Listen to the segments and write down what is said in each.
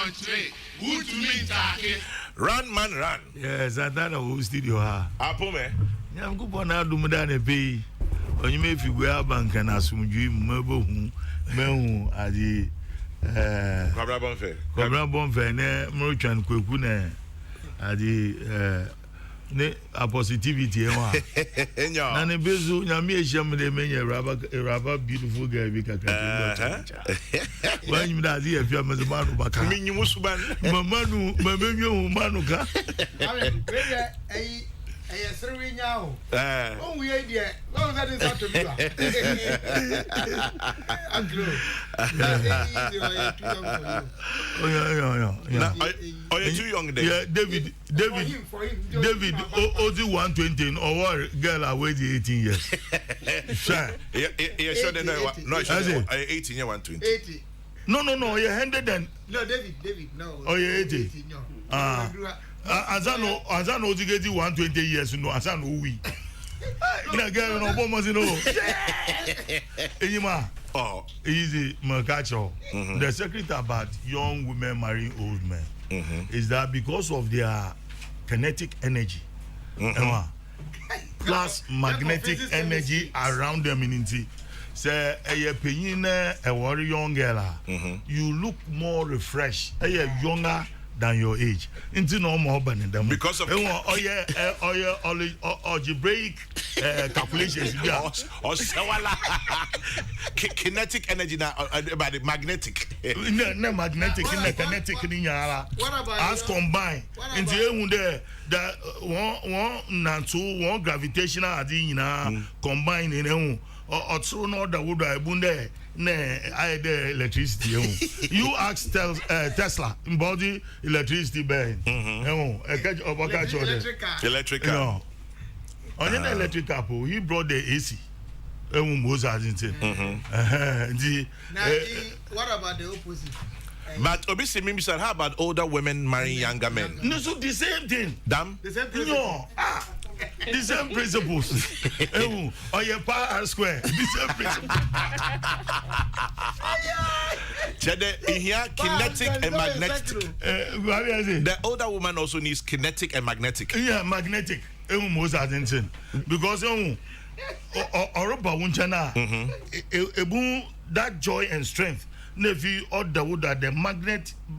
country. Who to me take? Run, man, run. Yes, I thought I was studio. Apo me. I'm good for now. Do me that a pay. When you make you go bank and assume you mobile who are the Cobra Bonfair, Merchant Kukune, are the a positivity. And a bezu, Yami Sham, they may a rubber beautiful girl. When you that here, if you have a man who back, I mean, you must ban Mamanu, Manuka. Yes, sir, we know. Oh, we are there. Oh, that is not to be. I'm good. Oh, you're too young, yeah, David, Ozi 120 or what girl are waiting 18 years. Sure. Yeah, sure, they know. No, 18 year 120. 80. No, you're 100 then. No, David, no. Oh, you're 80. Azano to get 120 years, no, Azano we. Na girl no bomb no. Enyima. Oh, easy Makacho. The secret about young women marrying old men is that because of their kinetic energy, plus magnetic energy around them in it. Say a penina a very young girl, you look more refreshed. A younger than your age. Into no more than them because of algebraic calculations. Or kinetic energy now by the magnetic. No magnetic, kinetic as combined. Into the one gravitational adina combined in or through no the wood I bunde I the electricity. You ask Tesla embody electricity burn. Electrical. No. On an electrical, he brought the AC. What about the opposite? But obviously, maybe said, how about older women marrying younger men? No, so the same thing. Damn. The same principle. No. The same principles. Or your power square. The same principles. Here, kinetic and magnetic. The older woman also needs kinetic and magnetic. Yeah, magnetic. Most attention. Because Europa Wunchana, that joy and strength. Nevi or the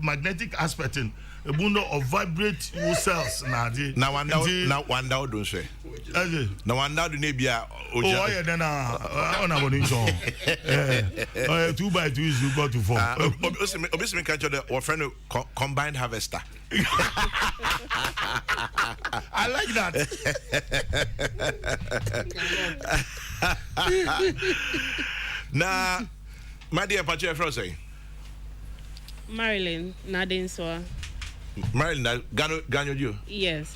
magnetic aspect in a bundle of vibrate cells. Now one don't say. Now one down the Nebia. Oh, yeah, then on our 2 by 2 is you got to 4. Obviously, catch your friend combined harvester. I like that. Now, my dear Patricia Frosey. Marilyn, Nadenswa. Marilyn, Ganyo you? Yes,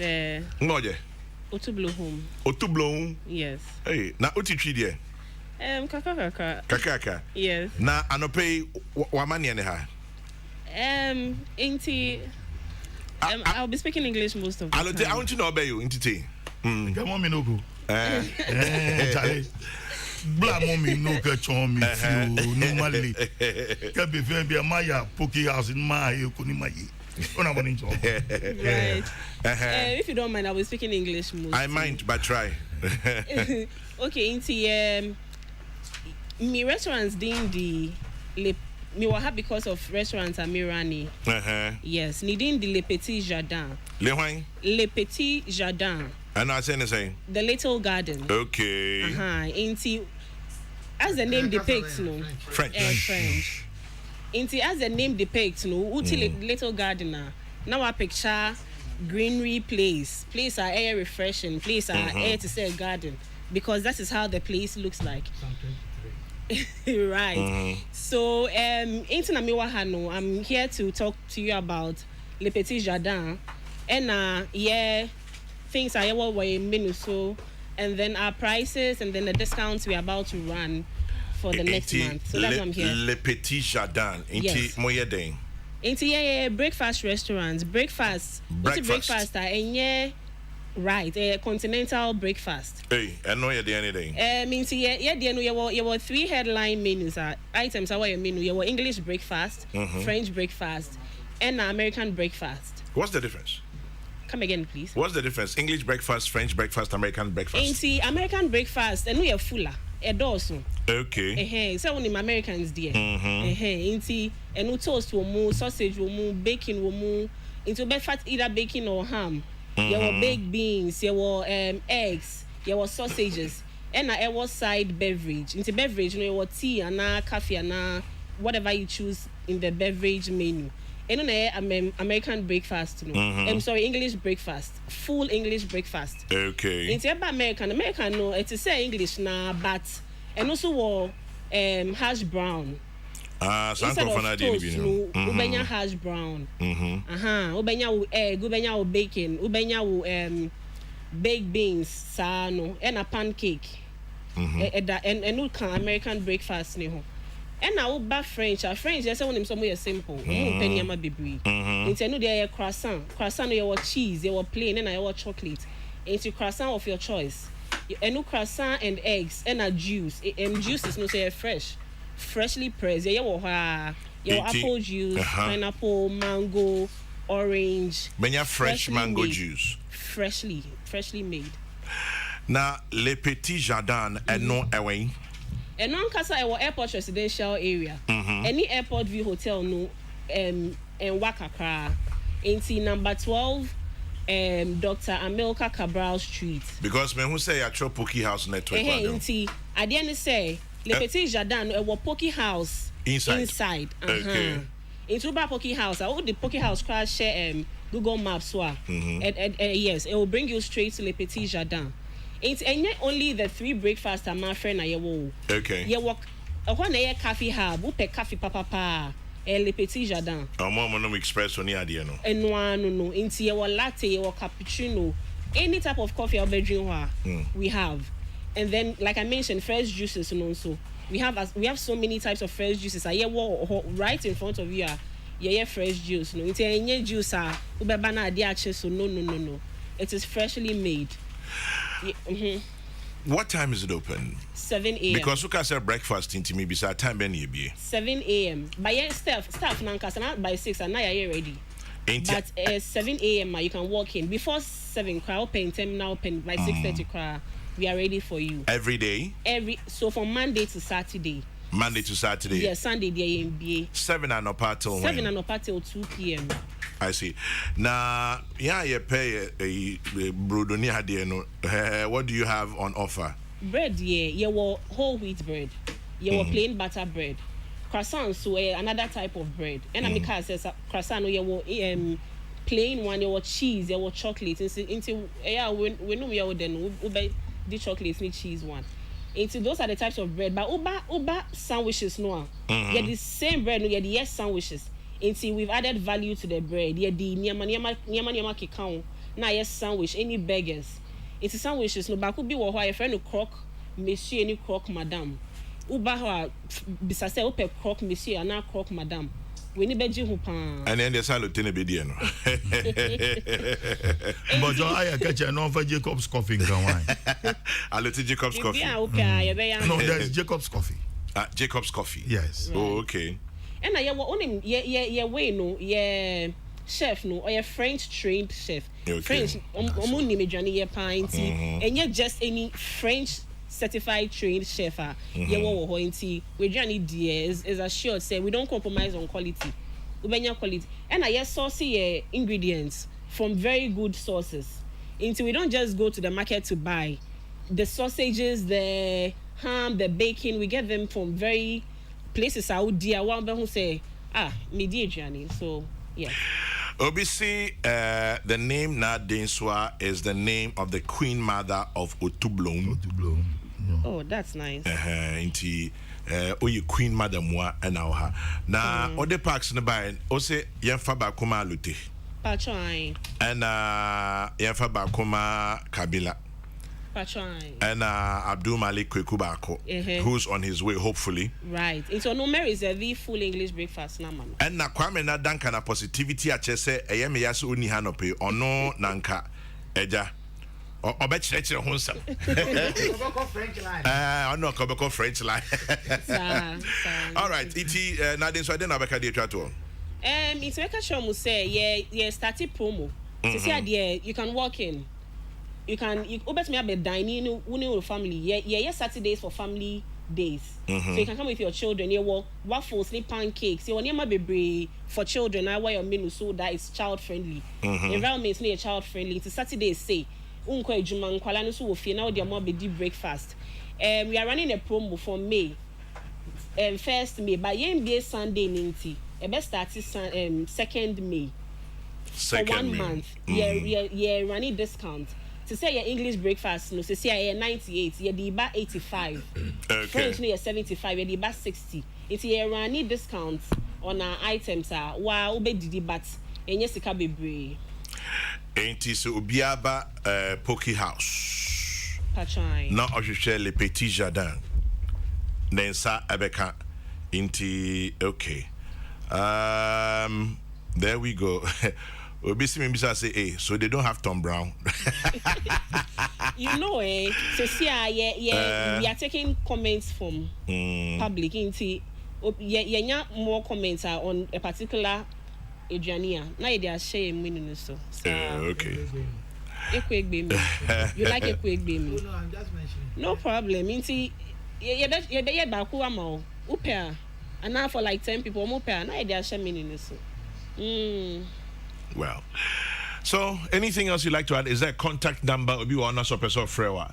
Moje. Otublohum. Yes. Hey, na Uti there? Kaka. Yes. Na anope wamani ane ha? I'll be speaking English most of the time. I want to know about you, Inti. Come on, Minogo. Blah mommy no catch on me normally. Can be very Maya Poki house in my Kunimai. Right. If you don't mind, I will speak in English most. I mind, but try. Okay, into me restaurants din the me were happy because of restaurants are Mirani. Yes, needing the Le Petit Jardin. Le Petit Jardin. And I say the same. The Little Garden. Okay. Into as the name depicts, no. French. Into as the name depicts, no. Uti Little Gardener. Now I picture greenery place are air refreshing, place are air to say a garden, because that is how the place looks like. Right. So into Namiwa Hano, I'm here to talk to you about Le Petit Jardin. And things are what way Minuso, and then our prices, and then the discounts we're about to run for the next month. So that's why I'm here. Le Petit Jardin. Yes. Into breakfast restaurants. Breakfast and right, a continental breakfast. Hey, I know you're doing anything. You were 3 headline menus items. Our menu. You were English breakfast, French breakfast, and American breakfast. What's the difference? Come again, please. What's the difference? English breakfast, French breakfast, American breakfast. American breakfast, and we are fuller. A dozen. Okay. So when Americans dear. And we toast womu, sausage womu, bacon womu. Into breakfast either bacon or ham. There were baked beans, there were eggs, there were sausages, and there was side beverage. Into beverage, there were tea and coffee and whatever you choose in the beverage menu. And on American breakfast, I'm sorry, English breakfast, full English breakfast. Okay. Into American no, it's say English na, but and also were hash brown. Instead of toast, ubenya hash brown. Ubenya wo egg, ubenya wo bacon, ubenya wo baked beans, sa no, and a pancake. And no can American breakfast ni ho. And now ba French, just say when him somewhere simple. Penny ama baby. Into no there croissant you want cheese, you want plain, and I want chocolate. Into croissant of your choice. And no croissant and eggs and a juice. Juice is no say freshly pressed. Your apple juice, pineapple, mango, orange. Menya fresh mango made. Juice. Freshly made. Now, Le Petit Jardin and no away. And non casa our airport residential area. Any airport view hotel no and Wakakra. Ain't number 12 Dr. Amilcar Cabral Street. Because men who say at your Pokey House network. Hey, I didn't say Le Petit Jardin a Pokey House inside. Okay. Into Ba Pokey House. I would the Pokey House crash share Google Maps and yes, it will bring you straight to Le Petit Jardin. It's only the 3 breakfast my friend na yewo. Okay. You walk one coffee hub, who pe coffee papa Le Petit Jardin. Mama no express on the idea no. No. Into your latte, your cappuccino, any type of coffee or bedroom we have. And then like I mentioned, fresh juices and also we have so many types of fresh juices. Right in front of you are fresh juice. No, it's any juice so no. It is freshly made. What time is it open? 7 a.m. Because you can say breakfast into me beside time any be 7 a.m. By your staff now by 6 and now you're ready. But 7 a.m. you can walk in before 7 crowd open terminal open by 6:30 crowd. We are ready for you. Every day? So from Monday to Saturday. Monday to Saturday? Yeah, Sunday the MBA. 7 and up till 7 and up till 2 p.m. I see. Now, you pay a brudoni hadie. What do you have on offer? Bread, you were whole wheat bread. You were plain butter bread. Croissants, so another type of bread. And Amika says croissant, you were plain one. You were cheese. You were chocolate. Into we know we are then we the chocolate and cheese one. Into those are the types of bread. But uba sandwiches no. Yeah, the same bread. No, yeah, the yes sandwiches. Until we've added value to the bread. Yeah, the nyama kikao. Now yes sandwich. Any burgers. It's sandwiches. No, but could be what a friend crock, monsieur, any crock, madame. Uba hoa bisase ope crock, monsieur, and now crock, madame. We need beji hupan. And then there's a lieutenant Bediano. But I catch an offer Jacob's coffee. A little Jacob's coffee. No, there's Jacob's coffee. Jacob's coffee. Yes. Right. Oh, okay. And I want him, way no, chef no, or a French trained chef. Okay. French, only me journey pint, and yet just any French certified trained chef. We journey is assured say we don't compromise on quality. Quality. And I saucy ingredients from very good sources. We don't just go to the market to buy the sausages, the ham, the bacon. We get them from very places out there. One who say, media journey. So yeah. OBC, the name Nadinswa is the name of the Queen Mother of Otublom. Yeah. Oh, that's nice. Oye Queen Mother moi and our na other parks in the bay. Ose Yanfa Bakuma Lute. Pachoy. And Yanfa Bakuma Kabila. Pachoy. And Abdul Malik Kwekubako, who's on his way, hopefully. Right. It's on Omer is the full English breakfast now, man. And na Kwame na danka na positivity a chese eyeme yaso uni hanope ono nanka eja. Obechire honsam. No French line. All right. Iti na den so den abeka de twato. It's make sure mu say yeah started promo. To see there you can walk in. You bet me be dining with family. Yeah Saturdays for family days. So you can come with your children. You walk waffles, pancakes. You want be for children. I wear your menu so that it's child friendly. Environment near child friendly. It's Saturdays say unko ejuma nkwala no so wo fie na wo de mo be di breakfast. We are running a promo for May. 1st May by NBA Sunday ninety. E be start 2nd May. For 1 month. Yeah running discount. To say your English breakfast no say 98, your diba 85. Okay. French no 75, your diba 60. It's your running discount on our items are wow be didi but enye sika bebre. Ain't it so Biaba Poki House? Pachai. Now I should share Le Petit Jardin. Then sa Abeka inti okay. There we go. Obisi say, hey, so they don't have Tom Brown. You know, so see, we are taking comments from public. Inti, more comments on a particular Adriania. Now they are sharing winning so. Okay. You like a quick baby? No, I'm just mentioning. No problem. Inti, you baku amo upea, and now for like 10 people, upea. Now they are sharing winning so. Well, so anything else you'd like to add? Is there a contact number? Obi wana so person frewa.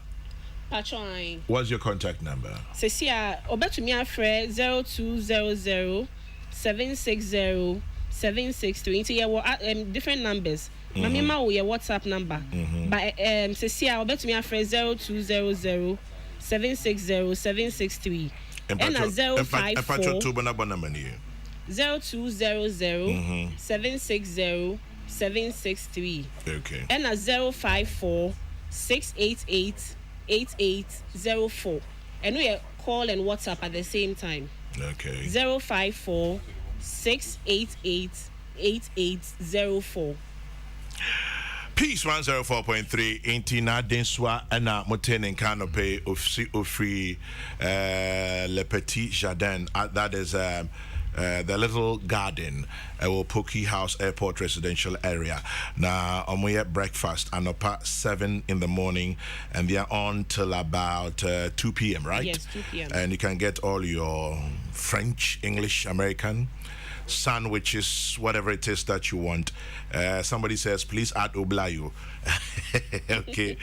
Patron. What's your contact number? Sesia, obetu mi afre 0200 760 763. Into your different numbers. Mami ma your WhatsApp number. But Sesia, obetu mi afre 0200 760 763. And a 054 0200 760 763. Okay. And a 054 688 8804. And we call and WhatsApp at the same time. Okay. 054 688 8804. Peace 104.3 Intina Denswa Anna Motenen Canope of free Le Petit Jardin. That is the little garden or Poki House Airport residential area. Now we at breakfast and up at 7 in the morning and they are on till about 2 p.m. right? Yes, 2 p.m. And you can get all your French, English, American sandwiches, whatever it is that you want. Somebody says, please add oblayo. Okay.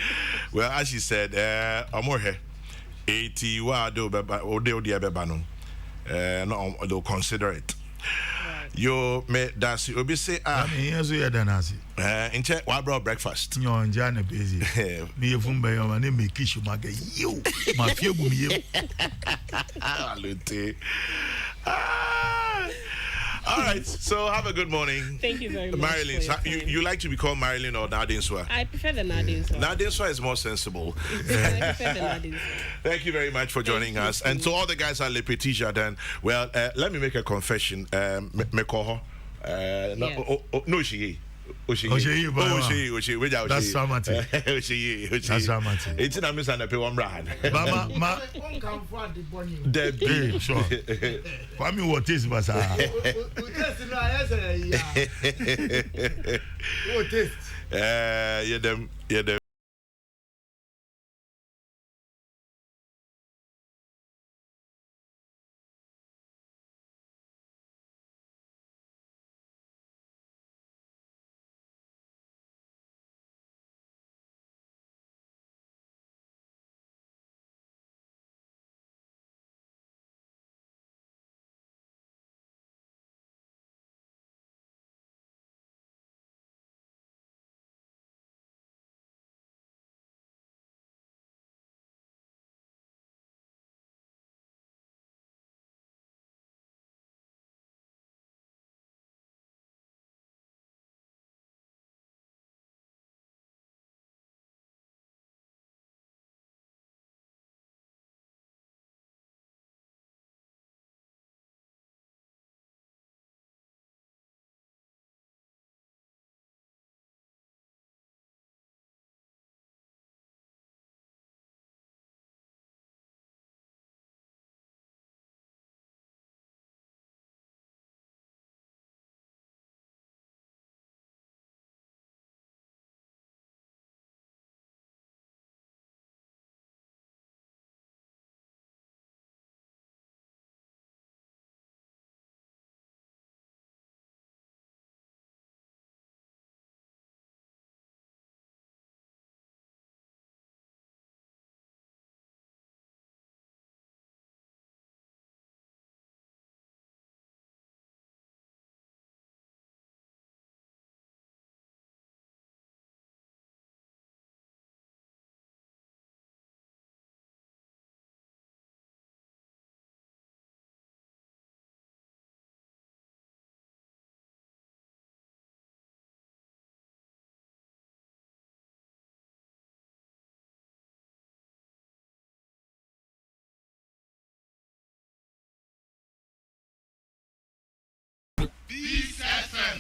Well, as you said, Amorhe, 80 no, they'll consider it. You may that's obi say in check what brought breakfast. No, Jana busy. Me fumba yo mane me kishu maga you. Ma fie bu me. All right, so have a good morning. Thank you very much. Marilyn, you like to be called Marilyn or Nadinswa? I prefer the Nadinswa. Nadinswa is more sensible. I prefer the Nadinswa. Thank you very much for joining us. And to all the guys at Le Petit Jardin, well, let me make a confession. No, she. That's Samati. That's Samati. It's in a miss and a pay one brand. Mama, Debbie, sure. For me, what is Basa? Yeah, them.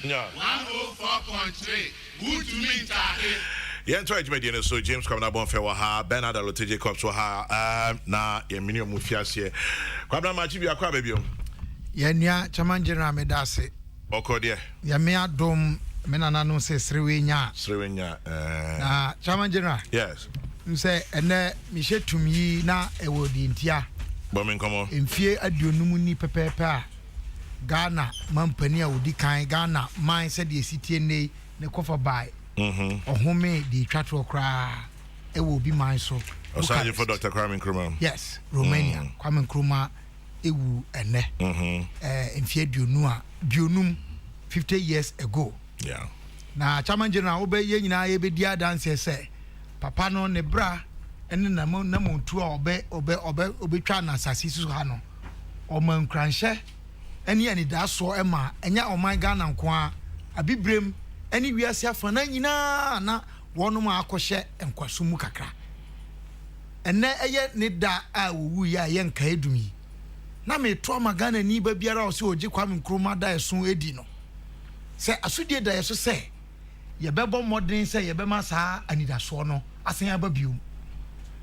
Yeah. 104.3. Good to meet Taki. Yeah, try to make so James Kwabena Bonfe wa ha, Bernard Aloteje Cops wa ha, na ye minimum mufiasie. Kwabena Machi bi akwa baby. Ye nia chairman general medase. Okode. Ye me adom me nana no se srewenya. Na chairman general. Yes. Say ene mi hyetum na ewo di ntia. Bomin komo. Mfie aduonum ni pepepe a Ghana mampani a odi kan Ghana man said the city ne kofa bai. Ohome di twatro kra ewo bi man so. Osaje for Dr. Kwame Nkrumah. Yes, Romania. Kwame Nkrumah ewu ene. Mfie aduonum 50 years ago. Yeah. Na chairman general obe ye nyina ye be dia dance say papa no ne bra ene na mo tu a obe twa na asase su ha no o man kranhye ene ani da so e ma enya o man Ghana nko a abibrem ene wiase afana nyina na wono ma akohye enkwaso mu kakra ene eye ne da a owu ya ye nka edumi na me to ma Ghana ni ba biara o se oji Kwame Nkrumah da eso edi no se asudie da yeso se ye bebo modern se ye be ma saa anidaso no asen ababium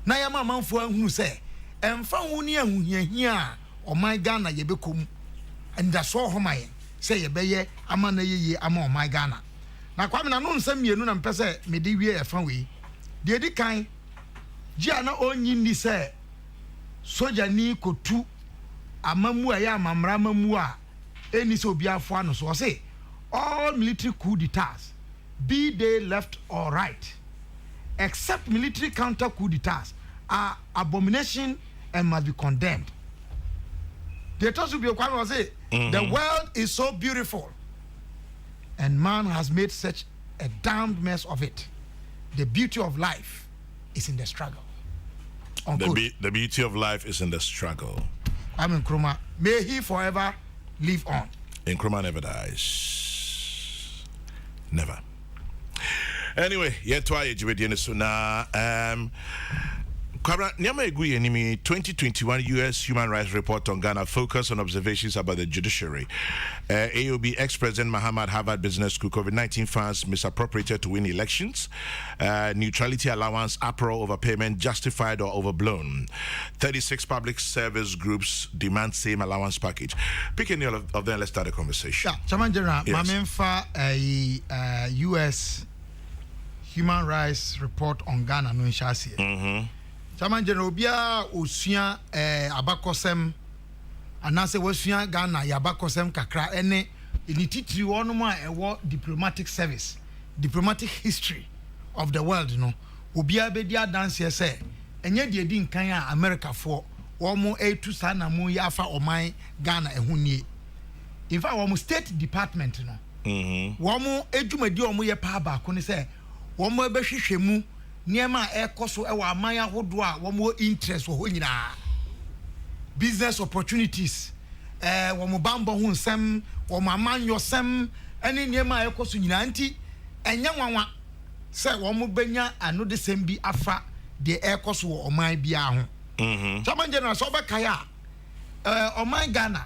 na ya ma manfo ahunu se emfa hu ni ahuhiahia o man Ghana ye bekom anidaso ho maye se ye beye ama na yeye ama o man Ghana na Kwame na no nsam mienu na mpese me de wie efa we de di kan gia na onyi ni se soja ni kotu amamu aya amamra amamu a eni se obi afo ano so say all military coup d'etats, be they left or right, except military counter coup d'etats, are abomination and must be condemned. The the world is so beautiful, and man has made such a damned mess of it. The beauty of life is in the struggle. The beauty of life is in the struggle. Kwame Nkrumah, may he forever live on. Nkrumah never dies. Never. Anyway, yet why so now Nyama Egui enemy 2021 US Human Rights Report on Ghana focus on observations about the judiciary. AOB ex-president Muhammad Harvard Business School COVID-19 funds misappropriated to win elections. Neutrality allowance uproar over payment justified or overblown. 36 public service groups demand same allowance package. Pick any of them, let's start a conversation. Yeah, Chairman General, yes. Mamenfa a US Human Rights Report on Ghana no nshasi. Chairman General Obia osua abakosem anase wasua Ghana yabakosem kakra ene ni titiri wono ma ewo diplomatic service, diplomatic history of the world no obia be dia dance say enye de di nkan a America for womo etu sana mu yafa oman Ghana ehunie. In fact womo state department no womo edwumadi omo ye pa ba ko ne say womo ebe hwehwemu niema ekoso ewa aman ahodo a womo interest wo nyina business opportunities womo bambo hu nsem womo aman yosem ene niema ekoso nyina nti enya nwanwa se womo benya ano de sem bi afa de ekoso wo oman bia ho Chairman General so be kaya oman Ghana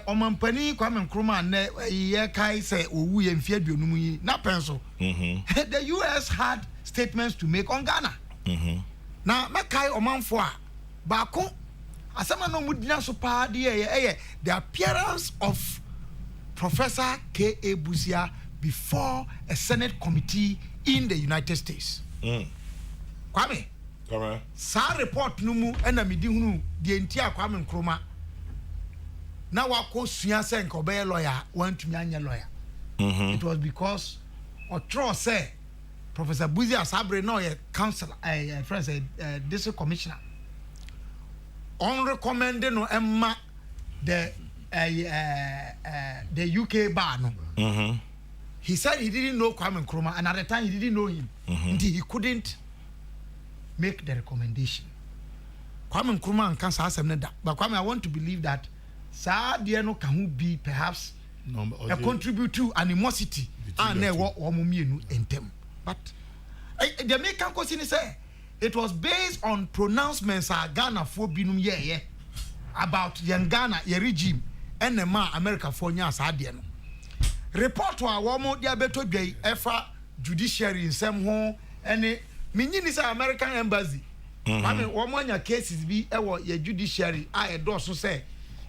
omampani Kwame Nkrumah na ye kai se owu ye mfie aduonum yi na penso the US had statements to make on Ghana. Now, Makai Omanfo Bako Asama no mudina so pa the appearance of Professor K.A. Busia before a Senate committee in the United States. Kwame. Come Sa report numu enamidi hunu the entire Kwame Nkrumah. Now wako suya se nkobe lawyer want to be lawyer. It was because Otro say Professor Busia Sabre no a council friends district commissioner on recommended no Emma the UK bar no. He said he didn't know Kwame Nkrumah and at the time he didn't know him until he couldn't make the recommendation. Kwame Nkrumah and cancer has but Kwame, I want to believe that Sa no can be perhaps a contribute to animosity and entem. But the American question say it was based on pronouncements Ghana for binum ye about young Ghana regime and the America for nya sa de no. report wa womo dia beto dwai efa judiciary nsem ho ene menyini say American embassy mame womo anya cases bi ewo ye judiciary a edoso say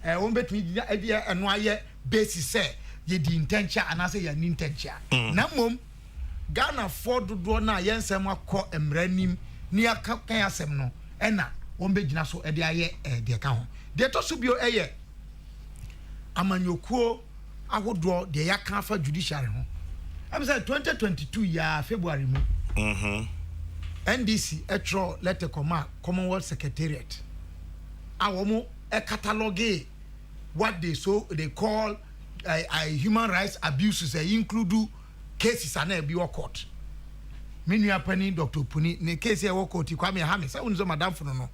won betumi dia eno aye basis say ye di intention anase ya ni intention na mom Ghana for dodo na ye nsem akọ emranim ni aka kan asem no ena won begina so e de aye de ka ho de to so bio eye amanyokuo ahodo de yaka fa judiciary ho am say 2022 ya February mu NDC etro letter Commonwealth Secretariat awomo e catalogue what they call human rights abuses include cases and be court. Menu apani Dr. Puni ne case e wo court kwame hame say unzo madam funo no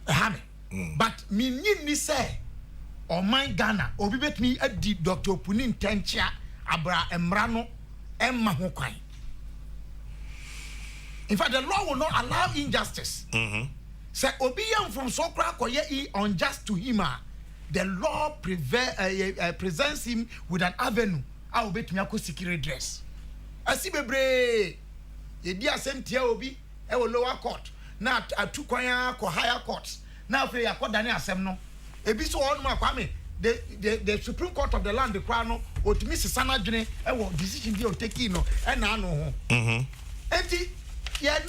hame but me ni say o man Ghana obi betmi adi Dr. Puni ntenchia abra emra no emma ho kwan. In fact, the law will not allow injustice. Say obi yam from Sokra koye unjust to him. The law presents him with an avenue. I will bet me a security dress. Asi bebre. Ye dia sentia obi e wo lower court. Na atu kwanya ko higher courts. Na afre ya ko dane asem no. Ebi so on ma kwame the Supreme Court of the land the crown no otimi sisana dwene e wo decision dey o take no e na ano ho. Enti ya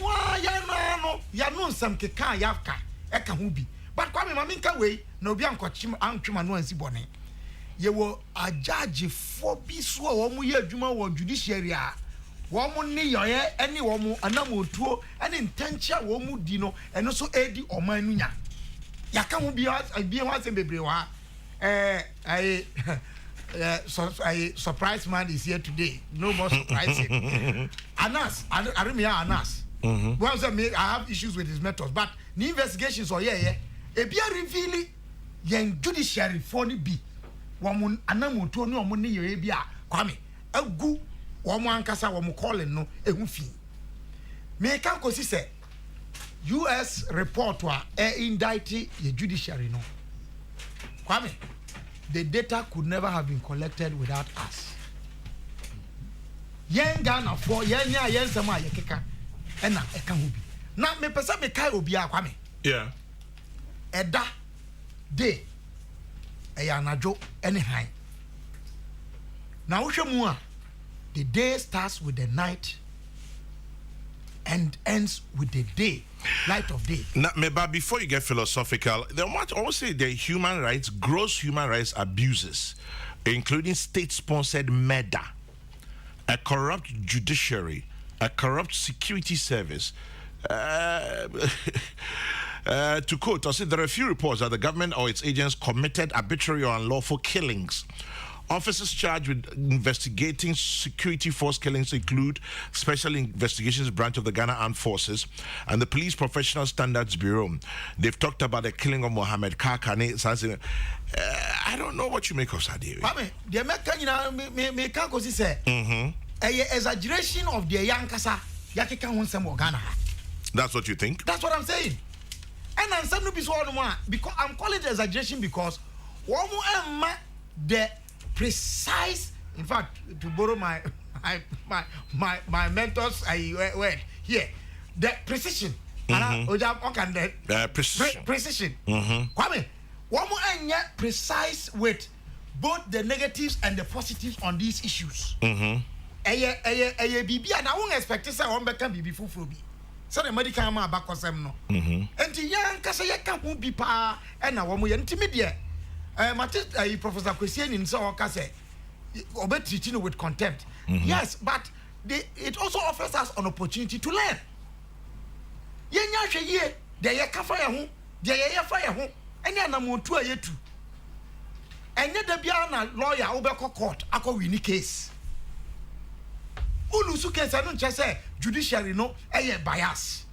no nsam keka yafka e ka ho bi. But kwame ma minka we na obi antwema no ansi bone. Ye wo a judge for bi so wo mu ye adwuma wo judiciary a wo mu ne yoye ene wo mu anamotuo ene ntanchia wo mu di no eno so edi oman nu nya yaka ho bi ho asem bebre wa surprise man is here today. No more surprising. Anas Anas well say me I have issues with his methods but the investigations or e bia reveal yen judiciary for ni bi womun anamoto ni omo ne ye bia kwame agu womo ankasa womo calling no ehu fi me kan ko si say US report wa indict the judiciary no kwame the data could never have been collected without us yen Ghana for yen nya yen sama ye keka ena e ka ho bi na me pesa me kai obi a kwame yeah eda day anajo any high now wo the day starts with the night and ends with the day light of day. Now, but before you get philosophical, there might also say the human rights, gross human rights abuses, including state-sponsored murder, a corrupt judiciary, a corrupt security service. To quote, I said there are a few reports that the government or its agents committed arbitrary or unlawful killings. Officers charged with investigating security force killings include Special Investigations Branch of the Ghana Armed Forces and the Police Professional Standards Bureau. They've talked about the killing of Mohammed Kakane. I don't know what you make of Sadio. The American, me can't go say. Exaggeration of the young kasa yakika hunsem Ghana. That's what you think? That's what I'm saying. And I'm saying because I'm calling it exaggeration because the precise, in fact, to borrow my mentor's word here, the precision. Precision. Kwame, precise with both the negatives and the positives on these issues. Bibi and I won't expect to say one better bibi fufubi. So the medical man back on no. And the young kasa yaka won't be pa and now one intermediate. Professor Kwesien in so kase obey treating with contempt. Yes, but it also offers us an opportunity to learn. Yenya hwe ye de ye ka fire ho de ye fire ho ene anamotu ayetu. Enye da bia na lawyer obekọ court akọ win case. Ulusu case anu nche say judiciary no bias.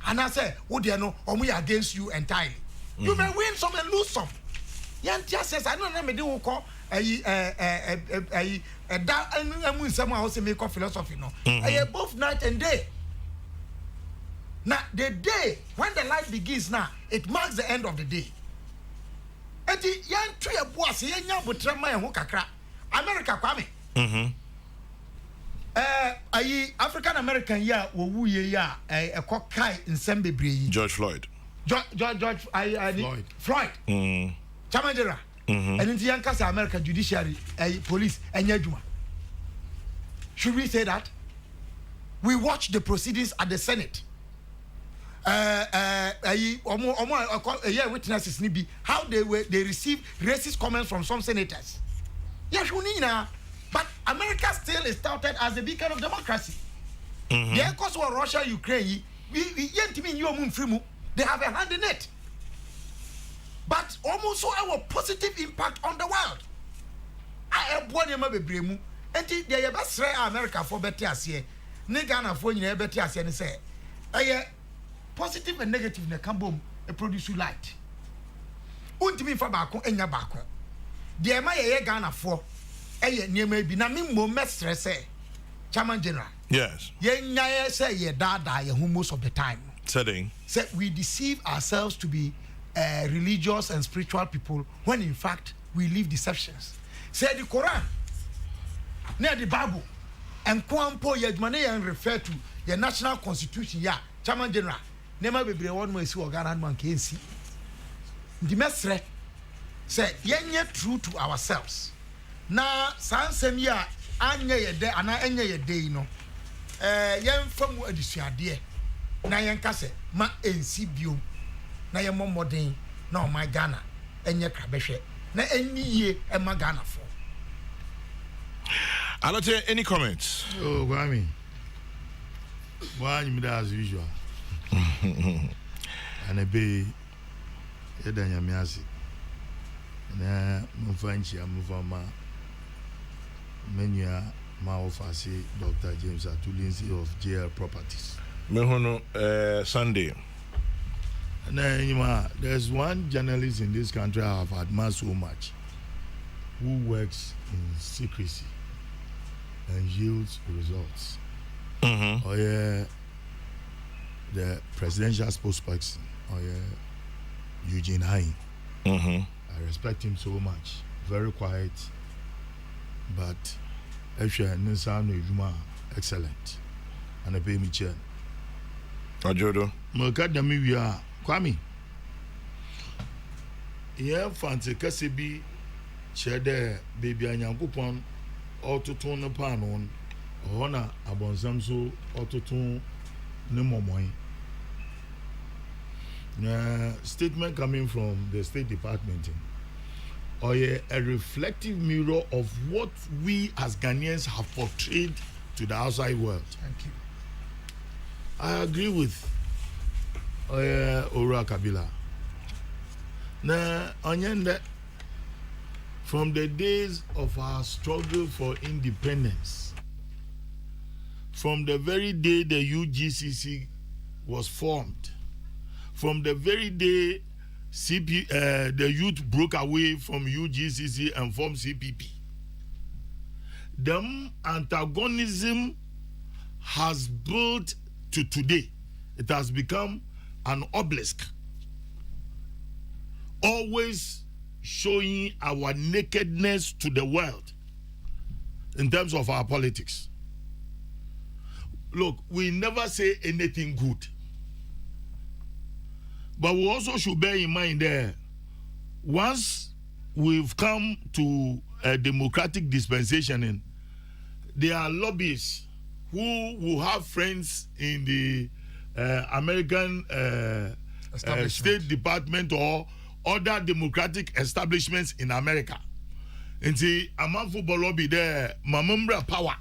And I say, oh dear no, we are against you entirely. You may win some and lose some. Yantia says, I don't know me do call philosophy no. Both night and day. Now the day when the light begins now, it marks the end of the day. And the young tree of boss, young butrama and kakra. America kwame ayi African American ya wo wuye ya ekokai nsem bebre George Floyd Floyd chamajera and in the American judiciary police enyaduma. Should we say that? We watched the proceedings at the Senate. Witnesses nibi how they received racist comments from some senators. Yes, but America still is touted as the beacon of democracy. Yeah, because of Russia, Ukraine, they have a hand in it. But almost so our positive impact on the world. I have one bremu, and they are best America for better as ye. Negana for you better as ye say. Positive and negative na come a produce light. Untimi fa bako enya bako. De ma ye Ghana for near maybe na me mo mestre say Chairman General. Yes. Ye nya say ye dada ye most of the time. Setting. Say we deceive ourselves to be religious and spiritual people when in fact we live deceptions. Say the Quran, near the Bible, and Kwampo Yajmane refer to the national constitution, yeah, Chairman General. Never be one way so Ghana man can see. The mestre say yenye true to ourselves. Na sansem ya anya ye de ana enya ye de no. Yen fam adisuade na yen kase ma ensi bio. Na yen momoden na o my Ghana enye krabehwe. Na enyiye e ma Ghana for. Alote, any comments? Oh, Gwami. Why you as usual? And a bay, Edanya Miasi. Na Mufanchi, Mufama, Menya, Maofasi, Dr. James Atulinsi of JL Properties. Mehono, Sunday. There's one journalist in this country I have admired so much who works in secrecy and yields results. Oh, yeah. The presidential spokesperson, Eugene Hein. I respect him so much. Very quiet, but actually, excellent. And I pay me chair. Ajodo. Mokadami we are Kwame. Yeah, fancy Kasebi, Chede, baby, and Yankupon, autotune the panon, honor abonsam autotune. No more money. Statement coming from the State Department, or a reflective mirror of what we as Ghanaians have portrayed to the outside world. Thank you. I agree with Ora Kabila. Now, from the days of our struggle for independence, from the very day the UGCC was formed, from the very day the youth broke away from UGCC and formed CPP, the antagonism has built to today. It has become an obelisk, always showing our nakedness to the world in terms of our politics. Look, we never say anything good. But we also should bear in mind that once we've come to a democratic dispensation, there are lobbyists who will have friends in the American State Department or other democratic establishments in America. And see, a man football lobby there, Mamambra power.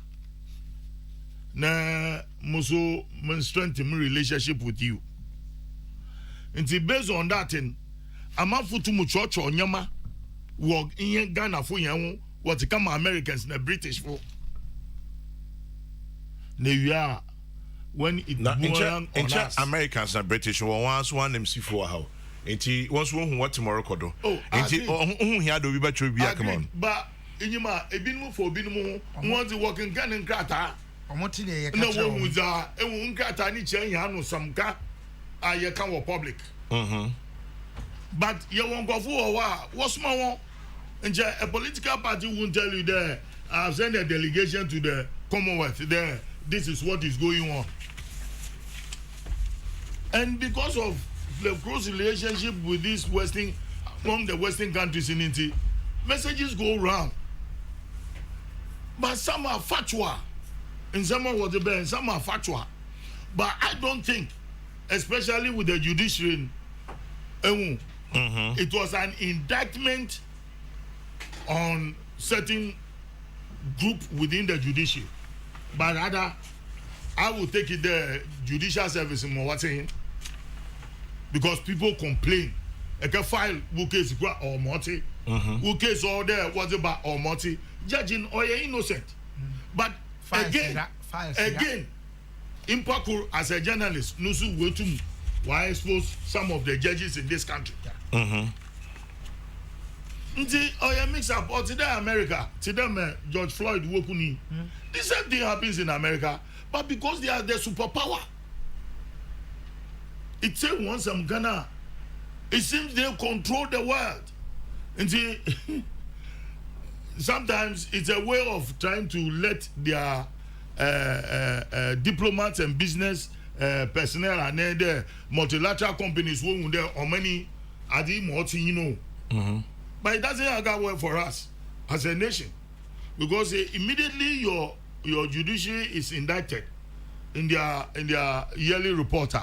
Na muso strengthen relationship with you. And see, based on that, a man for too much church or nyama work in Ghana for you what come Americans and British for. Now when it in Americans and British once one MC for how. Enti once one what tomorrow kodo. Enti here do we bet you come on. But inyuma ebinmu for ebinmu want to work in Ghana krata. Omoti ne ye ka. Na wo muza ewu nkrata ni chen ya no samka aye kan wo public. But ye won go for wa small one And a political party won't tell you there, I've sent a delegation to the Commonwealth there. This is what is going on. And because of the close relationship with this among the Western countries in India, messages go round. But some are factual. And some are what the best, some are factual. But I don't think, especially with the judiciary, it was an indictment on certain group within the judiciary. But rather, I will take it the judicial service in what's saying, because people complain. Like a file who case or multi, who case all there was about or multi, judging or you're innocent. But again, Impact as a journalist, Nusu Wetum, why expose some of the judges in this country? Oya mix up or today America, today George Floyd Wokuni. The same thing happens in America, but because they are the superpower. It says once I'm Ghana, it seems they control the world. And sometimes it's a way of trying to let their diplomats and business personnel and their multilateral companies who there or many are the multi, you know. But it doesn't go well for us as a nation, because immediately your judiciary is indicted in their yearly reporter.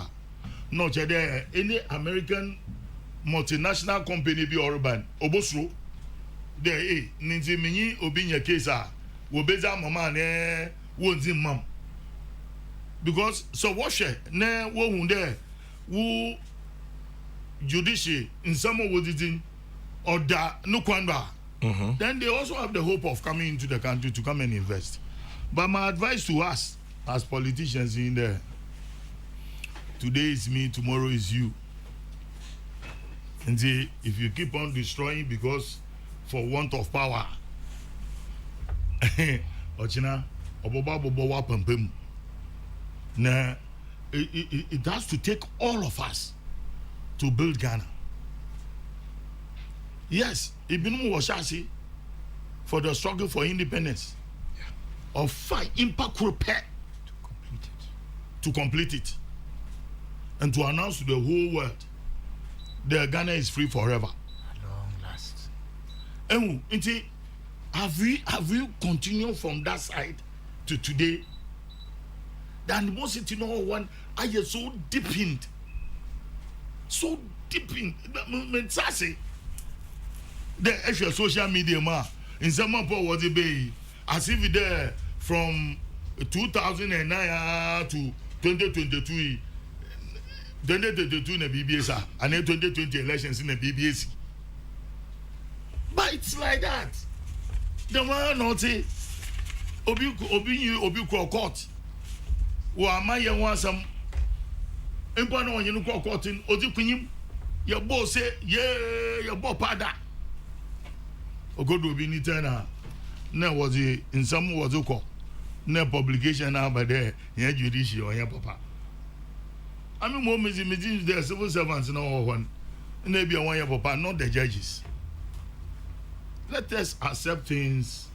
Not there any American multinational company be urban obosro there ninzi minyi obinya case wo beza mama ne wonzi mam, because so what na wo hun there wo judiciary in some of what in order no kwanda. Then they also have the hope of coming into the country to come and invest. But my advice to us as politicians in there, today is me, tomorrow is you. And see, if you keep on destroying because for want of power, Ochina, Oboba Bobowa Pampem. Now, it has to take all of us to build Ghana. Yes, Ibn Washasi for the struggle for independence. Of fight impact repair to complete it. And to announce to the whole world that Ghana is free forever. At long last. And have we continued from that side to today? Then most it know one I get so deepened. So deepened. The actual social media in some was a bay as if there from 2009 to 2022. 2022 in the BBS and then 2020 elections in the BBS. But it's like that. The man not say Obi court. Wa ma ye wan some impa no onye no court in odi kunyim your boss say your boss pada. Ogodo Obi ni tena na was in some was ko na publication now by there here judiciary or here papa. I mean, more meetings there, civil servants, no one. Maybe I want your papa, not the judges. Let us accept things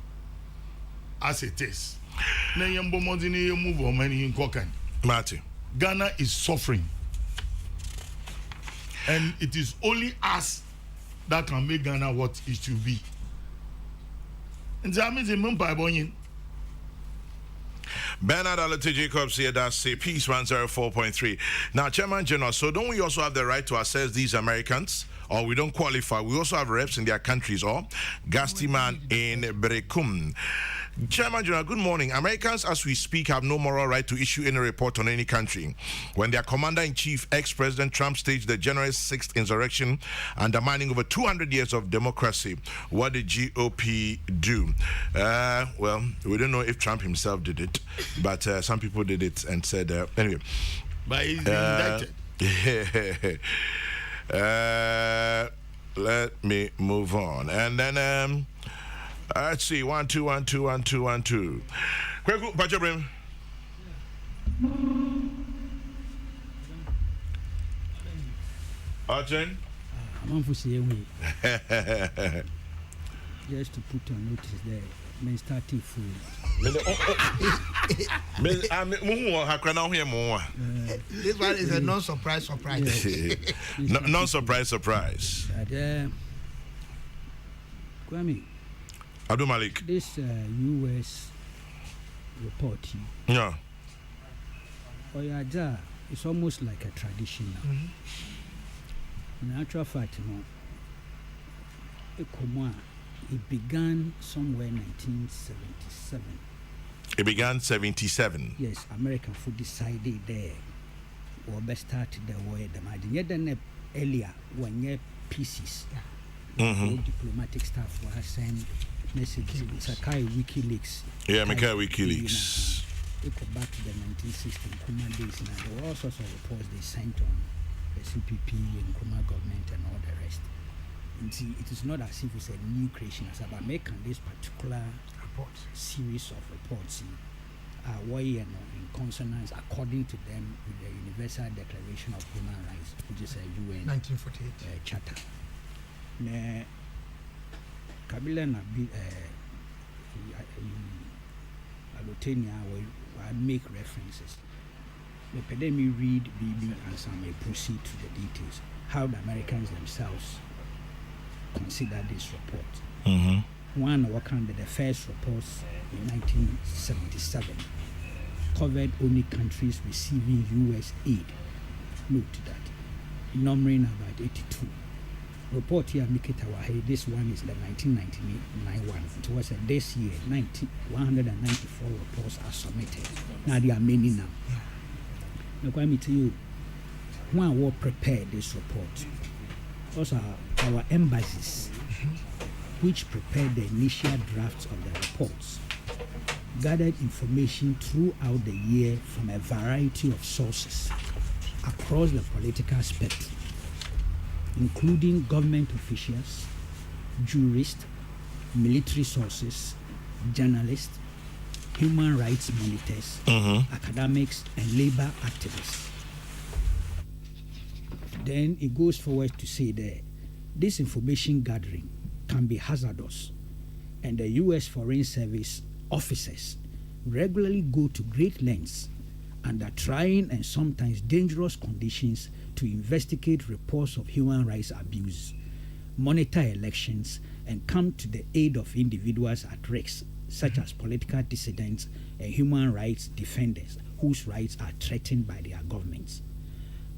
as it is. Move on many in Kokan. Martin. Ghana is suffering. And it is only us that can make Ghana what it should be. And that means in Mumbai, Bernard Alete Jacobs here, that's Peace 104.3. Now, Chairman General, so don't we also have the right to assess these Americans? Or we don't qualify? We also have reps in their countries, or Gastiman in Brekum. Chairman General, good morning. Americans, as we speak, have no moral right to issue any report on any country. When their commander-in-chief, ex-President Trump, staged the January 6th insurrection, undermining over 200 years of democracy, what did GOP do? Well, we don't know if Trump himself did it, but some people did it and said, anyway. But he's indicted. Let me move on. And then, let's see. 1 2 1 2 1 2 1 2. Kokrokoo, Pachabrim. Arjen. just to put on notice there, men starting food. This one is a non-surprise surprise. Non-surprise. Kwame, Abdul Malik. this U.S. report, Yeah. Oyaja, it's almost like a tradition now. In actual fact, it began somewhere in 1977. It began 77. Yes, American food decided there. Or best started the way the margin. Yet then earlier, when you pieces, diplomatic staff were sent messages. Sakai WikiLeaks. Yeah, Makai WikiLeaks. It go back to the 1960 Nkrumah days. Now there were all sorts of reports they sent on the CPP and Nkrumah government and all the rest. And see, it is not as if it's a new creation. As about making this particular series of reports in consonance according to them with the Universal Declaration of Human Rights, which is a UN 1948 charter. Kabila na Alotenia will make references. Let me read BB and some may proceed to the details. How the Americans themselves consider this report. One of the first reports in 1977 covered only countries receiving U.S. aid. Note that, numbering about 82. Report here, this one is the 1999 one. It was this year, 194 reports are submitted. Now there are many now. Now, let me tell you, when we prepared this report, also our embassies, which prepared the initial drafts of the reports, gathered information throughout the year from a variety of sources across the political spectrum, including government officials, jurists, military sources, journalists, human rights monitors, academics, and labor activists. Then it goes forward to say that this information gathering can be hazardous, and the U.S. Foreign Service officers regularly go to great lengths under trying and sometimes dangerous conditions to investigate reports of human rights abuse, monitor elections, and come to the aid of individuals at risk, such as political dissidents and human rights defenders whose rights are threatened by their governments.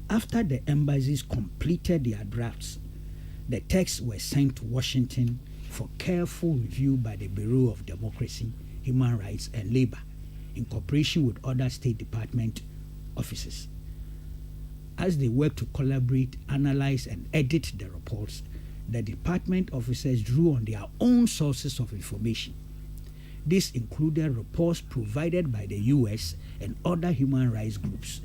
After the embassies completed their drafts, the texts were sent to Washington for careful review by the Bureau of Democracy, Human Rights, and Labor, in cooperation with other State Department offices. As they worked to collaborate, analyze, and edit the reports, the department officers drew on their own sources of information. This included reports provided by the U.S. and other human rights groups,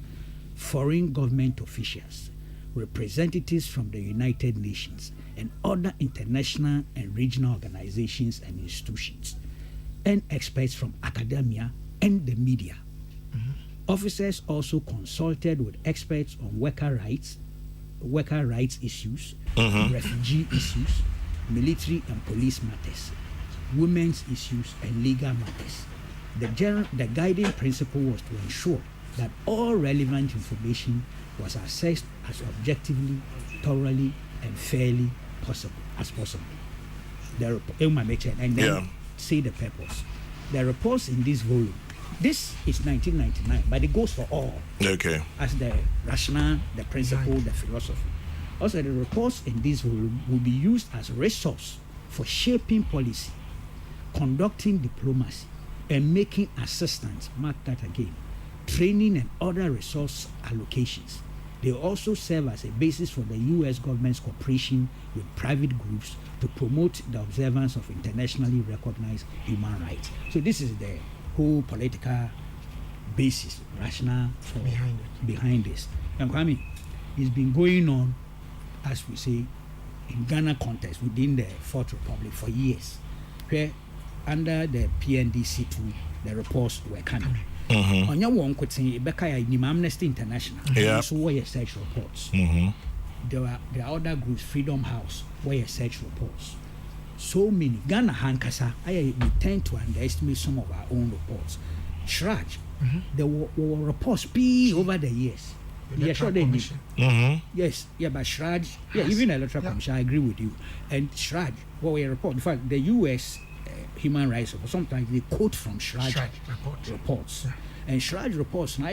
foreign government officials, representatives from the United Nations, and other international and regional organizations and institutions, and experts from academia and the media. Officers also consulted with experts on worker rights issues, refugee issues, military and police matters, women's issues, and legal matters. The guiding principle was to ensure that all relevant information was assessed as objectively, thoroughly, and fairly as possible. And then say the purpose. The reports in this volume, this is 1999, but it goes for all. Okay. As the rationale, the principle, the philosophy. Also, the reports in this volume will be used as a resource for shaping policy, conducting diplomacy, and making assistance, mark that again, training and other resource allocations. They also serve as a basis for the U.S. government's cooperation with private groups to promote the observance of internationally recognized human rights. So this is the whole political basis, rationale for behind this. And Kwame, it's been going on, as we say, in Ghana context within the Fourth Republic for years, where under the PNDC2, the reports were coming. On your one could say, Amnesty International, also were search reports. There are other groups, Freedom House, where search reports. so many. Ghana Hankasa, we tend to underestimate some of our own reports. Shraj, there were reports over the years. Yeah, sure they did. Yes, yeah, but Shraj, even Electoral Commission, I agree with you. And Shraj, what we report, in fact, the U.S. Human rights report, sometimes they quote from Shraj reports. Yeah. And Shraj reports, not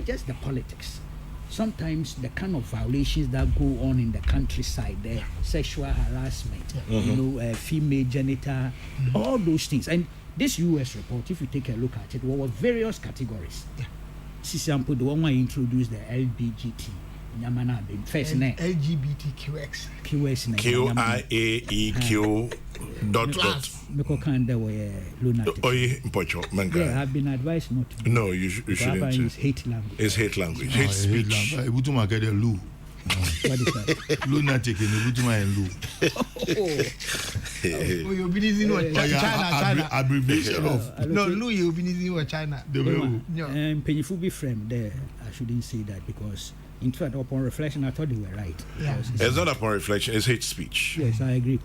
just the politics. Sometimes the kind of violations that go on in the countryside there, sexual harassment, female genital, all those things. And this U.S. report, if you take a look at it, there were various categories. For example, the one I introduced, the LBGT, first name LGBTQX. QIAEQ dot. Yeah, I've been advised not to. No, you shouldn't. It's hate language. It's hate language. Hate speech. What is that? Lunatic in the You've been using what China. Abbreviation of. No, Lu, you've been using what China. Painful be friend there. I shouldn't say that because, in fact, upon reflection, I thought they were right. Yeah. It's not upon reflection, it's hate speech. Yes, I agree.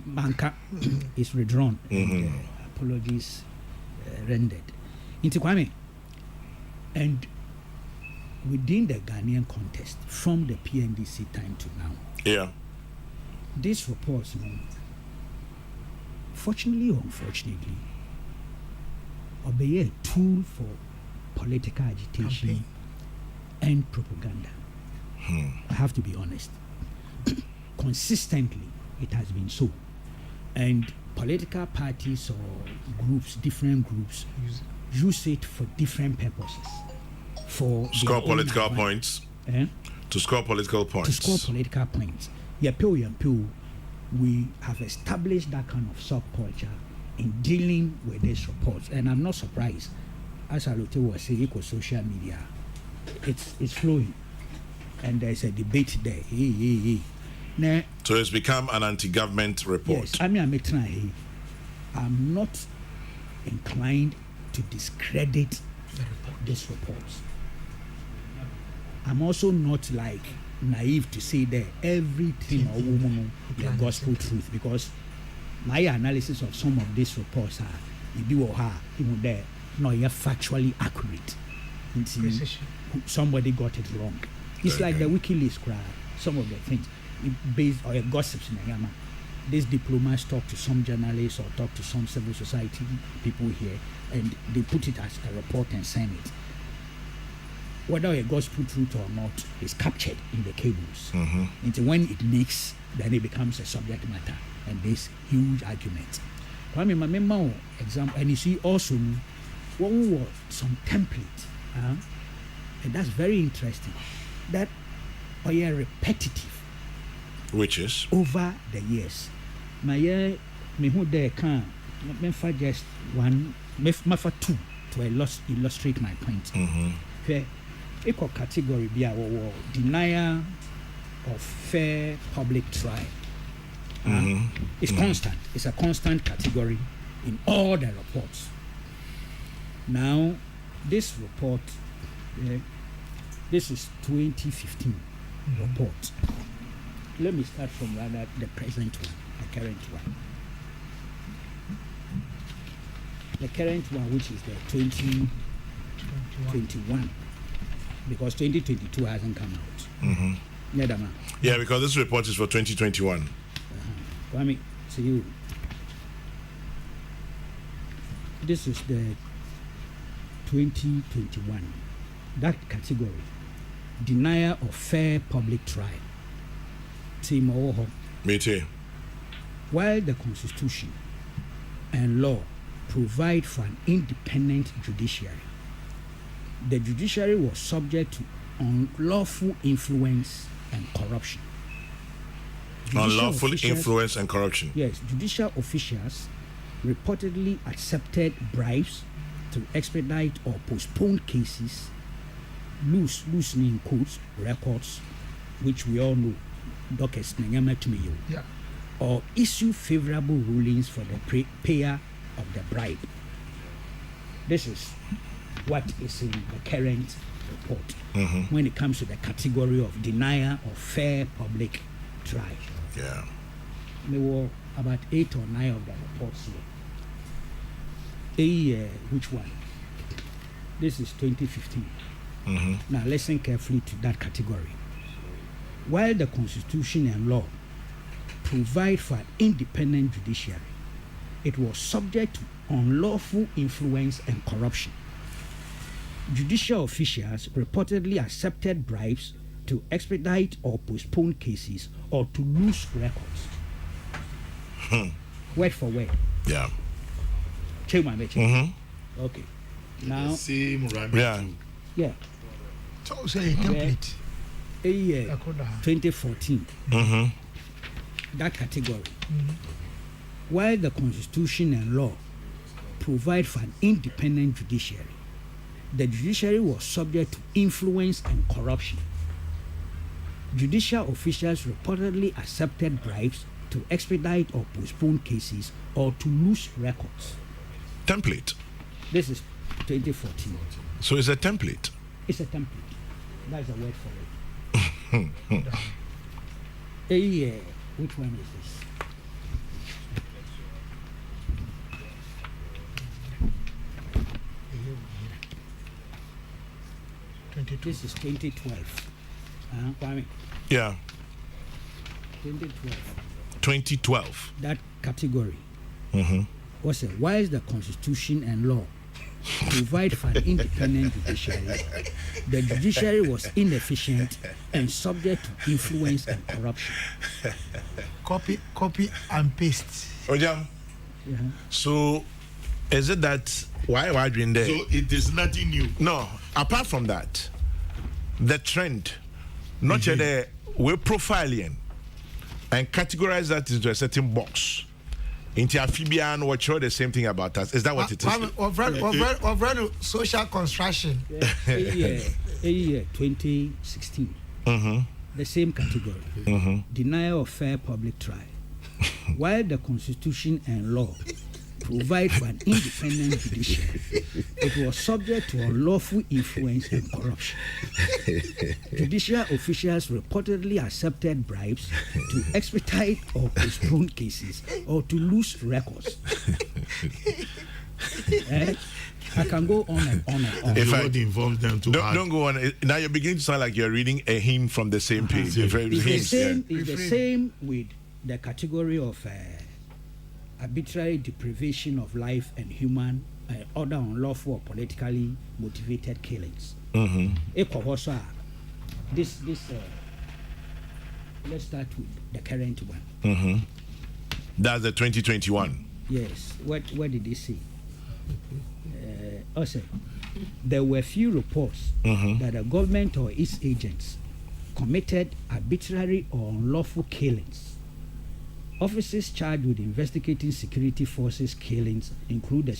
Manka is withdrawn. Apologies rendered. Into Kwame. And within the Ghanaian contest, from the PNDC time to now, these reports, fortunately or unfortunately, obey a tool for political agitation and propaganda. I have to be honest. Consistently, it has been so. And political parties or groups, different groups, use it for different purposes. For score political points. To score political points. We have established that kind of subculture in dealing with these reports. And I'm not surprised. As Alote was saying, social media, it's flowing. And there's a debate there. Now, so it's become an anti-government report. Yes, I'm not inclined to discredit these reports. I'm also not like naive to say that everything or woman is gospel truth, because my analysis of some of these reports are even there not yet factually accurate. Somebody got it wrong. It's like the WikiLeaks crowd. Some of the things based on gossips in Yama. These diplomats talk to some journalists or talk to some civil society people here, and they put it as a report and send it. Whether a gospel truth or not is captured in the cables. And when it leaks, then it becomes a subject matter, and this huge argument. I mean, my memo example, and you see also one was some template, and that's very interesting. That are repetitive, which is over the years. My me who there can me for just one, me for two to illustrate my point. Equal category be our denial of fair public trial. It's constant. It's a constant category in all the reports. Now, this report, this is 2015 report. Let me start from rather the present one, the current one. The current one, which is the 2021, because 2022 hasn't come out. Yeah, because this report is for 2021. Kwame, see you. This is the 2021. That category, denial of fair public trial. While the Constitution and law provide for an independent judiciary, the judiciary was subject to unlawful influence and corruption. Unlawful influence and corruption. Yes, judicial officials reportedly accepted bribes to expedite or postpone cases, loosening courts records, which we all know, dockets, or issue favorable rulings for the payer of the bribe. This is what is in the current report when it comes to the category of denial of fair public trial. there were about 8 or 9 of the reports here. Which one? This is 2015. Now listen carefully to that category. While the Constitution and law provide for an independent judiciary, it was subject to unlawful influence and corruption. Judicial officials reportedly accepted bribes to expedite or postpone cases or to lose records. Word for word. Yeah. Okay. Now. Same Yeah. So say a template. A year 2014. That category. While the Constitution and law provide for an independent judiciary, the judiciary was subject to influence and corruption. Judicial officials reportedly accepted bribes to expedite or postpone cases or to lose records. Template. This is 2014. So it's a template. It's a template. That's a word for it. Which one is this? This is 2012. Yeah. 2012. 2012. That category was a why is the Constitution and law provide for an independent judiciary? The judiciary was inefficient and subject to influence and corruption. Copy and paste. Ojam. So, is it that why doing there? So it is nothing new. No. Apart from that, the trend, not there, we're profiling and categorize that into a certain box. Into amphibian, what show the same thing about us. Is that what it is? Of social construction. Yeah, 2016. The same category. Denial of fair public trial. While the Constitution and law provide for an independent judiciary, it was subject to unlawful influence and corruption. Judicial officials reportedly accepted bribes to expedite or postpone cases or to lose records. I can go on and on and on. If I inform them to don't go on. Now you're beginning to sound like you're reading a hymn from the same page. It's the same with the category of arbitrary deprivation of life and human other unlawful or politically motivated killings. This let's start with the current one. That's the 2021. Yes. What did they say? Also, there were few reports that the government or its agents committed arbitrary or unlawful killings. Officers charged with investigating security forces killings include the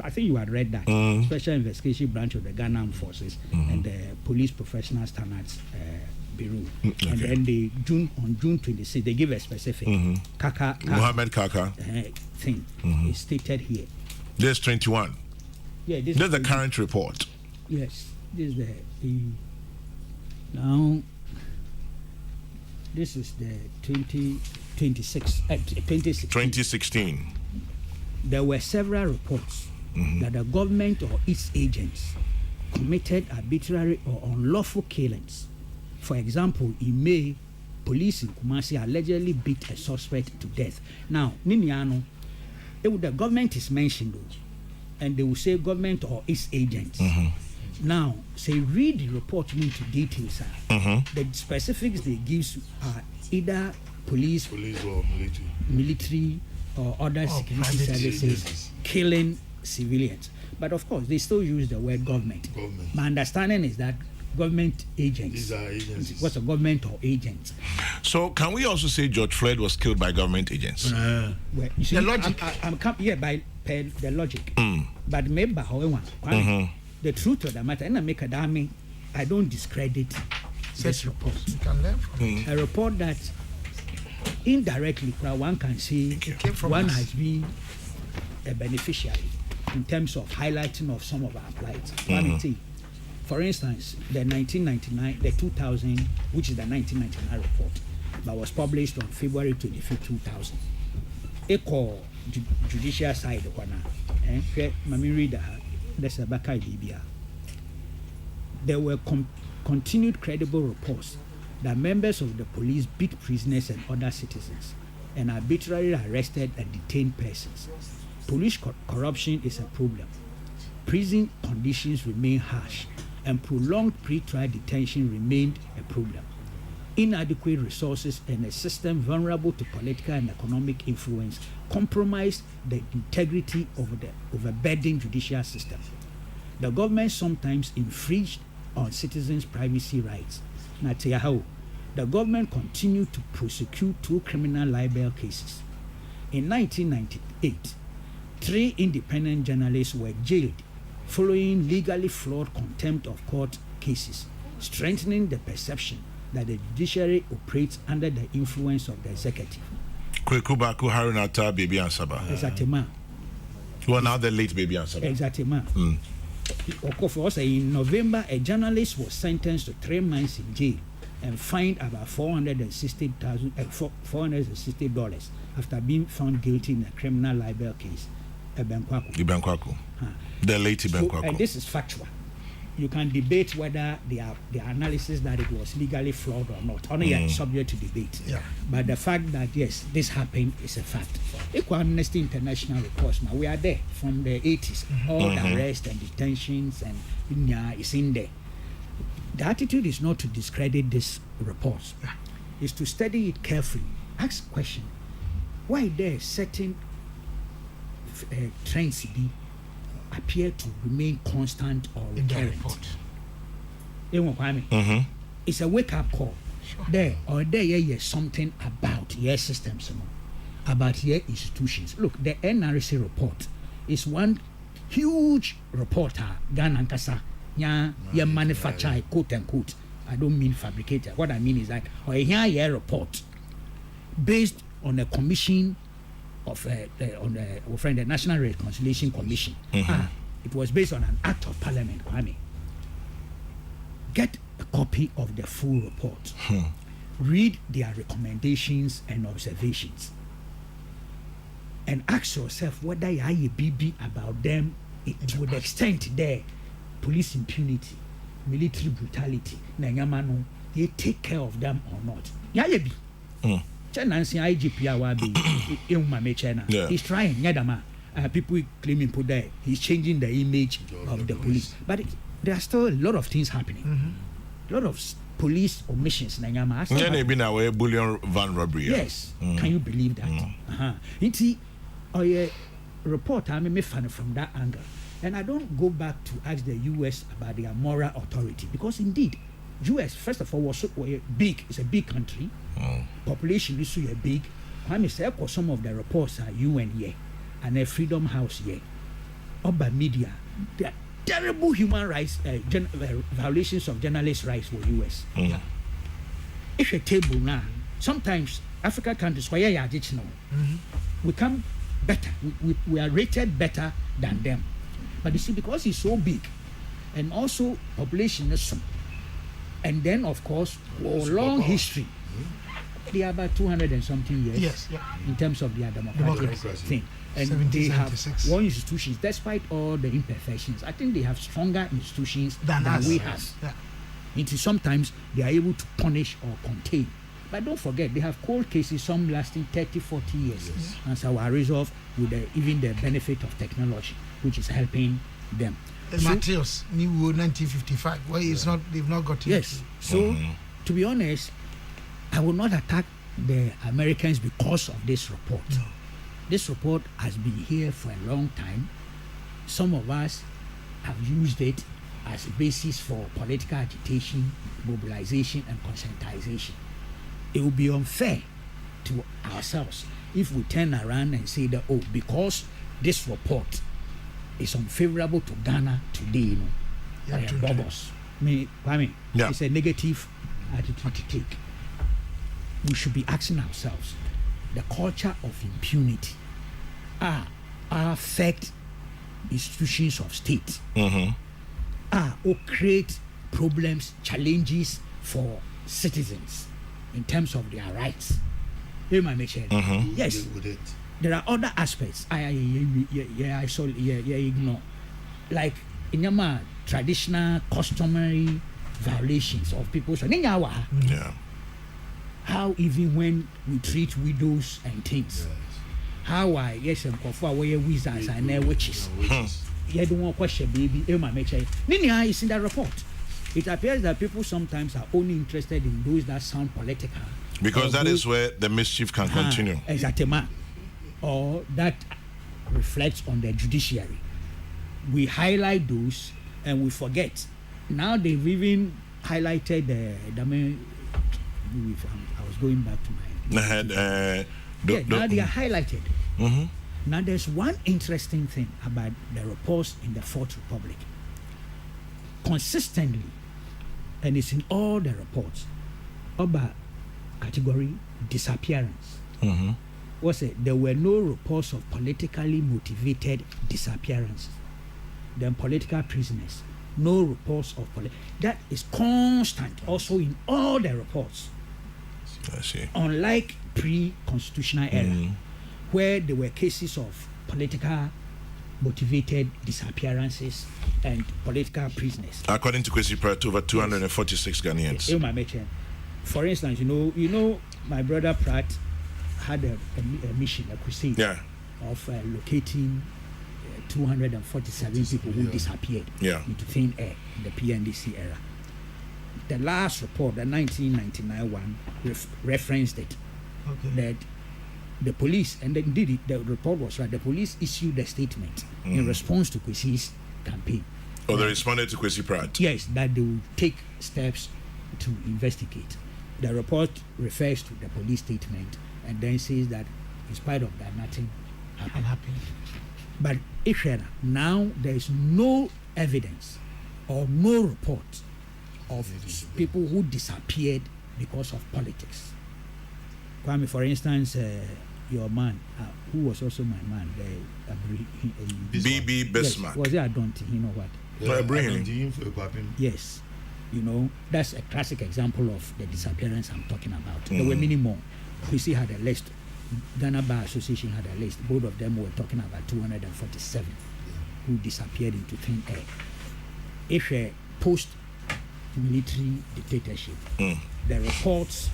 I think you had read that Special Investigation Branch of the Ghana Armed Forces and the Police Professional Standards Bureau. And then on June 26, they give a specific Mohammed Kaka thing. It's stated here. This 21. Yeah, this is the current report. Yes, this is the now. This is the 2016. There were several reports that the government or its agents committed arbitrary or unlawful killings. For example, in May, police in Kumasi allegedly beat a suspect to death. Now, Niniano, the government is mentioned, and they will say government or its agents. Now, say read the report into details. The specifics they give are either police or military or other security services killing civilians. But of course, they still use the word government. My understanding is that government agents. These are agencies. What's a government or agent? So can we also say George Floyd was killed by government agents? Well, you see, the logic. By the logic. But maybe, however, the truth of the matter, and I make a damn, I don't discredit this report. You can learn from it. A report that indirectly one can see one has been a beneficiary in terms of highlighting of some of our plights. For instance, the 1999, the 2000, which is the 1999 report, but was published on February 25, 2000. Echo judicial side mami reader that's a bakai bibia. There were continued credible reports that members of the police beat prisoners and other citizens and arbitrarily arrested and detained persons. Police corruption is a problem. Prison conditions remain harsh, and prolonged pre-trial detention remained a problem. Inadequate resources and a system vulnerable to political and economic influence compromised the integrity of the overburdened judicial system. The government sometimes infringed on citizens' privacy rights. The government continued to prosecute 2 criminal libel cases. In 1998, 3 independent journalists were jailed following legally flawed contempt of court cases, strengthening the perception that the judiciary operates under the influence of the executive. Kwekubaku Harunata Baby Ansaba. Exactly. Well, now the late Baby Ansaba. Exactly. In November, a journalist was sentenced to 3 months in jail and fined about $460 after being found guilty in a criminal libel case. Ibenkwaku. The late Ibenkwaku. And this is factual. You can debate whether the analysis that it was legally flawed or not. Only subject to debate. Yeah. But the fact that yes, this happened is a fact. Equal Amnesty International reports. Now we are there from the 80s. All the arrests and detentions and is in there. The attitude is not to discredit this report. It's to study it carefully. Ask question. Why there certain trends appear to remain constant or recurrent? It's a wake-up call. Sure. There is something about your systems, about your institutions. Look, the NRC report is one huge report. Ghana Kasa, your manufacturer, quote unquote. I don't mean fabricator. What I mean is that a report based on a commission of the National Reconciliation Commission. It was based on an act of parliament. Get a copy of the full report. Read their recommendations and observations. And ask yourself whether you are a BB about them to the extent there, police impunity, military brutality, they take care of them or not. China IGP he's trying. People claiming put there he's changing the image of the police, but there are still a lot of things happening. A lot of police omissions. Been a bullion van robbery. Yes, can you believe that? A report I may fan from that angle, and I don't go back to ask the U.S. about their moral authority, because indeed U.S. first of all was big. It's a big country. Population is so big. I say some of the reports are UN here and a Freedom House here. Oba media, there are terrible human rights violations of journalists' rights for US. If a table now, sometimes African countries we come better. We are rated better than them. But you see, because it's so big, and also population is so, and then of course long history. They are about 200 and something years in terms of their democratic thing. And they have one institutions, despite all the imperfections. I think they have stronger institutions than we have. Into sometimes they are able to punish or contain. But don't forget, they have cold cases, some lasting 30, 40 years. And so are resolved with even the benefit of technology, which is helping them. Matthias, New 1955. Why it's not? They've not got it. Yes. So, to be honest, I will not attack the Americans because of this report. No. This report has been here for a long time. Some of us have used it as a basis for political agitation, mobilization, and conscientization. It would be unfair to ourselves if we turn around and say that, because this report is unfavorable to Ghana today, it's a negative attitude to take. We should be asking ourselves, the culture of impunity affect institutions of state, or create problems, challenges for citizens. in terms of their rights. You might make sure. Yes. There are other aspects I ignore, like in your traditional customary violations of people's how even when we treat widows and things, how I and wizards and witches. You don't want question, baby. You might make sure. Ninia is in that report. It appears that people sometimes are only interested in those that sound political. Because that is where the mischief can continue. Exactly. Or that reflects on the judiciary. We highlight those and we forget. Now they've even highlighted I was going back to my... now they are highlighted. Now there's one interesting thing about the reports in the Fourth Republic. Consistently, and it's in all the reports, about category disappearance. What's it? There were no reports of politically motivated disappearances. Then political prisoners. No reports of that is constant also in all the reports. I see. Unlike pre-constitutional era, where there were cases of political motivated disappearances and political prisoners. According to Kwesi Pratt, over 246 Ghanaians. For instance, you know, my brother Pratt had a mission, a crusade of locating 247 people who disappeared into thin air in the PNDC era. The last report, the 1999 one, referenced it. That the police, and indeed the report was right, the police issued a statement in response to Kwesi's campaign. Oh, they responded to Kwesi Pratt? Yes, that they would take steps to investigate. The report refers to the police statement and then says that in spite of that, nothing happened. But now there is no evidence or no report of people who disappeared because of politics. Kwame, for instance, your man, who was also my man, B.B. Bismarck. Yes, was it Adonti? You know what? Yes. You know, that's a classic example of the disappearance I'm talking about. There were many more. Kwesi had a list. Ghana Bar Association had a list. Both of them were talking about 247 who disappeared into thin air. If a post-military dictatorship, the reports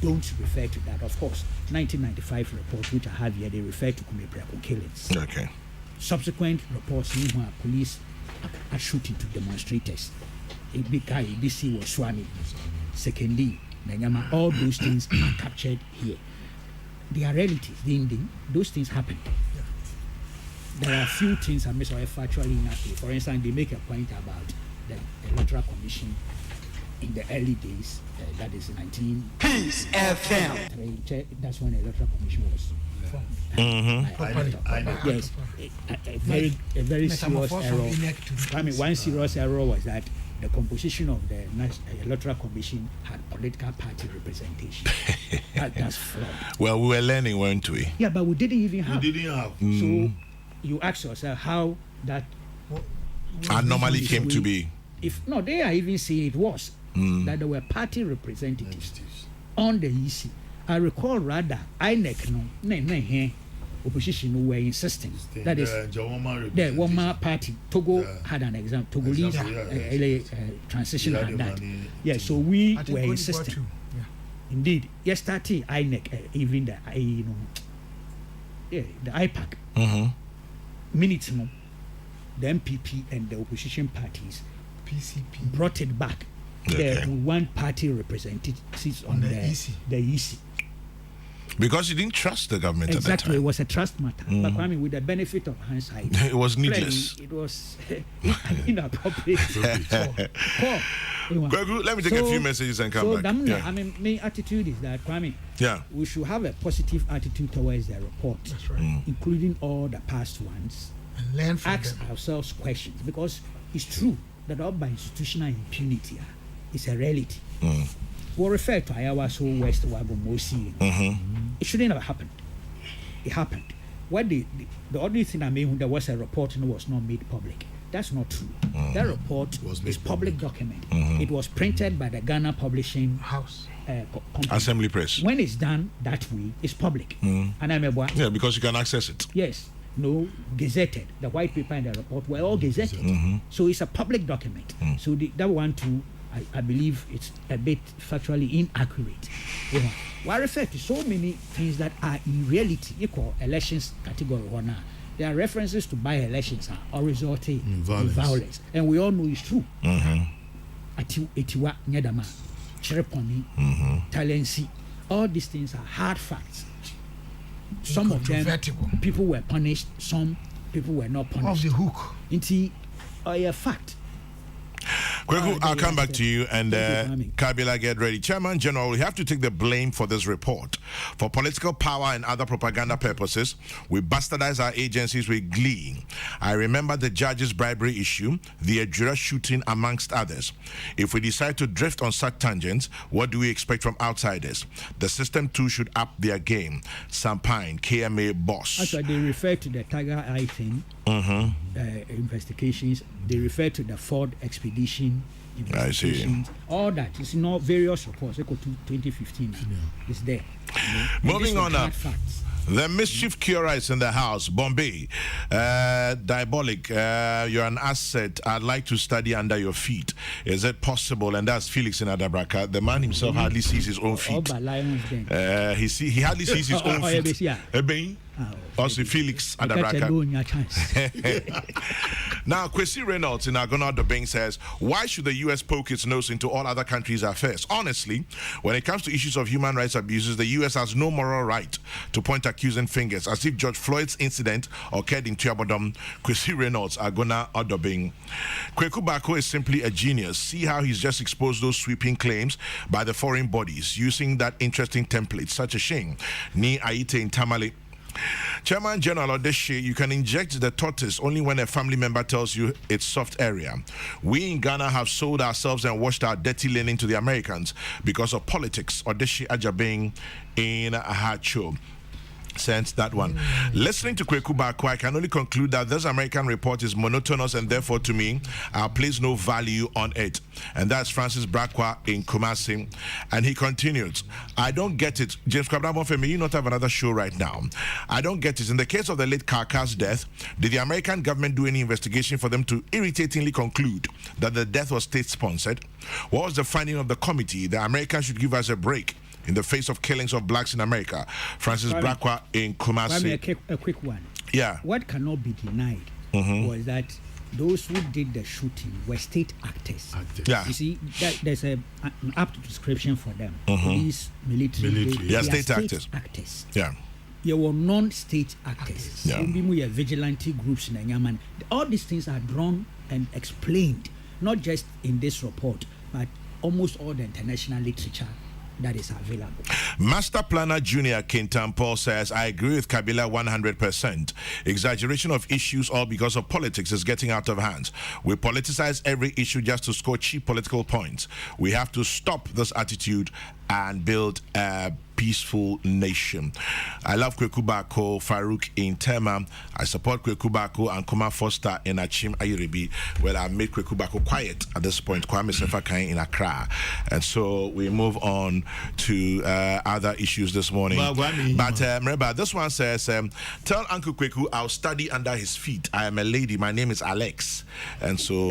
don't refer to that. Of course, 1995 reports, which I have here, they refer to Kumepreko killings. Okay. Subsequent reports, meanwhile, police are shooting to demonstrators. ABC was Swami. Secondly, all those things are captured here. They are realities. Those things happen. There are a few things that are factually inaccurate. For instance, they make a point about the Electoral Commission in the early days. That is 19. Peace FM. That's when the Electoral Commission was formed. Yes, a very serious error. I mean, one serious error was that the composition of the Electoral Commission had political party representation. That's flawed. Well, we were learning, weren't we? Yeah, but we didn't even have. So you ask yourself how that normally came to be. If no, they are even saying it was that there were party representatives on the EC. I recall rather INEC opposition were insisting that is the Woma party. Togo had an example. Togolese transition had that. Yeah, so we were insisting. Indeed, yesterday INEC even the IPAC minutes the MPP and the opposition parties PCP brought it back. The one party representatives on the EC. Because you didn't trust the government exactly, at that time. It was a trust matter. But I mean, with the benefit of hindsight, it was needless. It was inappropriate. Let me take a few messages and come back. I mean, my attitude is that, Kwame, we should have a positive attitude towards the report, including all the past ones, and learn from ask ourselves questions, because it's true that all by institutional impunity is a reality. We'll refer to Ayawaso West Wagomosi. It shouldn't have happened. It happened. What the only thing I mean, there was a report and it was not made public. That's not true. That report is public document. Mm-hmm. It was printed by the Ghana Publishing House. Company. Assembly Press. When it's done that way, it's public. And I'm a Yeah, because you can access it. yes, no, gazetted. The white paper and the report were all gazetted. So it's a public document. So that one too, I believe it's a bit factually inaccurate. You know, I refer to so many things that are in reality equal elections category 1. There are references to by-elections or resulting in violence. And we all know it's true. Etiwa Nyadama, Chereponi, Talensi, all these things are hard facts. Some of them, people were punished, some people were not punished. Off the hook. It's a fact. Kokrokoo, I'll come back to you, and Kabila, get ready. Chairman General, we have to take the blame for this report. For political power and other propaganda purposes, we bastardize our agencies with glee. I remember the judge's bribery issue, the Ejura shooting, amongst others. If we decide to drift on such tangents, what do we expect from outsiders? The system too should up their game. Sampine, KMA boss. Actually, they refer to the Tiger Eye thing, investigations. They refer to the Ford expedition investigations. All that is not various reports. They go to 2015. It's there. Moving on up. The mischief curer is in the house. Bombay, diabolic. You're an asset. I'd like to study under your feet. Is it possible? And that's Felix in Adabraka. The man himself hardly sees his own feet. He hardly sees his own feet. Also, Felix Adabraka. Now, Kwesi Reynolds in Agona Dobeng says, why should the U.S. poke its nose into all other countries' affairs? Honestly, when it comes to issues of human rights abuses, the U.S. has no moral right to point accusing fingers, as if George Floyd's incident occurred in Tuabodom. Kwesi Reynolds, Agona Dobeng. Kweku Bako is simply a genius. See how he's just exposed those sweeping claims by the foreign bodies using that interesting template. Such a shame. Ni Aite in Tamale. Chairman General Odeshi, you can inject the tortoise only when a family member tells you it's soft area. We in Ghana have sold ourselves and washed our dirty linen to the Americans because of politics. Odeshi Ajabeng in Ahacho sent that one. Listening to Kweku Bako, I can only conclude that this American report is monotonous, and therefore to me, I'll place no value on it. And that's Francis Brakwa in Kumasi. And he continues, I don't get it. James Kwabramon, may you not have another show right now? I don't get it. In the case of the late Karkar's death, did the American government do any investigation for them to irritatingly conclude that the death was state-sponsored? What was the finding of the committee? The Americans should give us a break in the face of killings of blacks in America. Francis Brakwa in Kumasi. A quick one. Yeah. What cannot be denied was that those who did the shooting were state actors. Yeah. You see, there's an apt description for them. Police, military. They are state actors. Yeah. There were non-state actors. Yeah. We have vigilante groups in Yaman. All these things are drawn and explained, not just in this report, but almost all the international literature that is available. Master Planner Junior Kintan Paul says, I agree with Kabila 100%. Exaggeration of issues all because of politics is getting out of hand. We politicize every issue just to score cheap political points. We have to stop this attitude and build a peaceful nation. I love Kweku Bako, Farouk in Tema. I support Kweku Bako and Kuma Foster in Achim Ayiribi. Well, I made Kweku Bako quiet at this point. Kwame Sefakai in Accra. And so we move on to other issues this morning. But remember, this one says, tell Uncle Kweku I'll study under his feet. I am a lady. My name is Alex. And so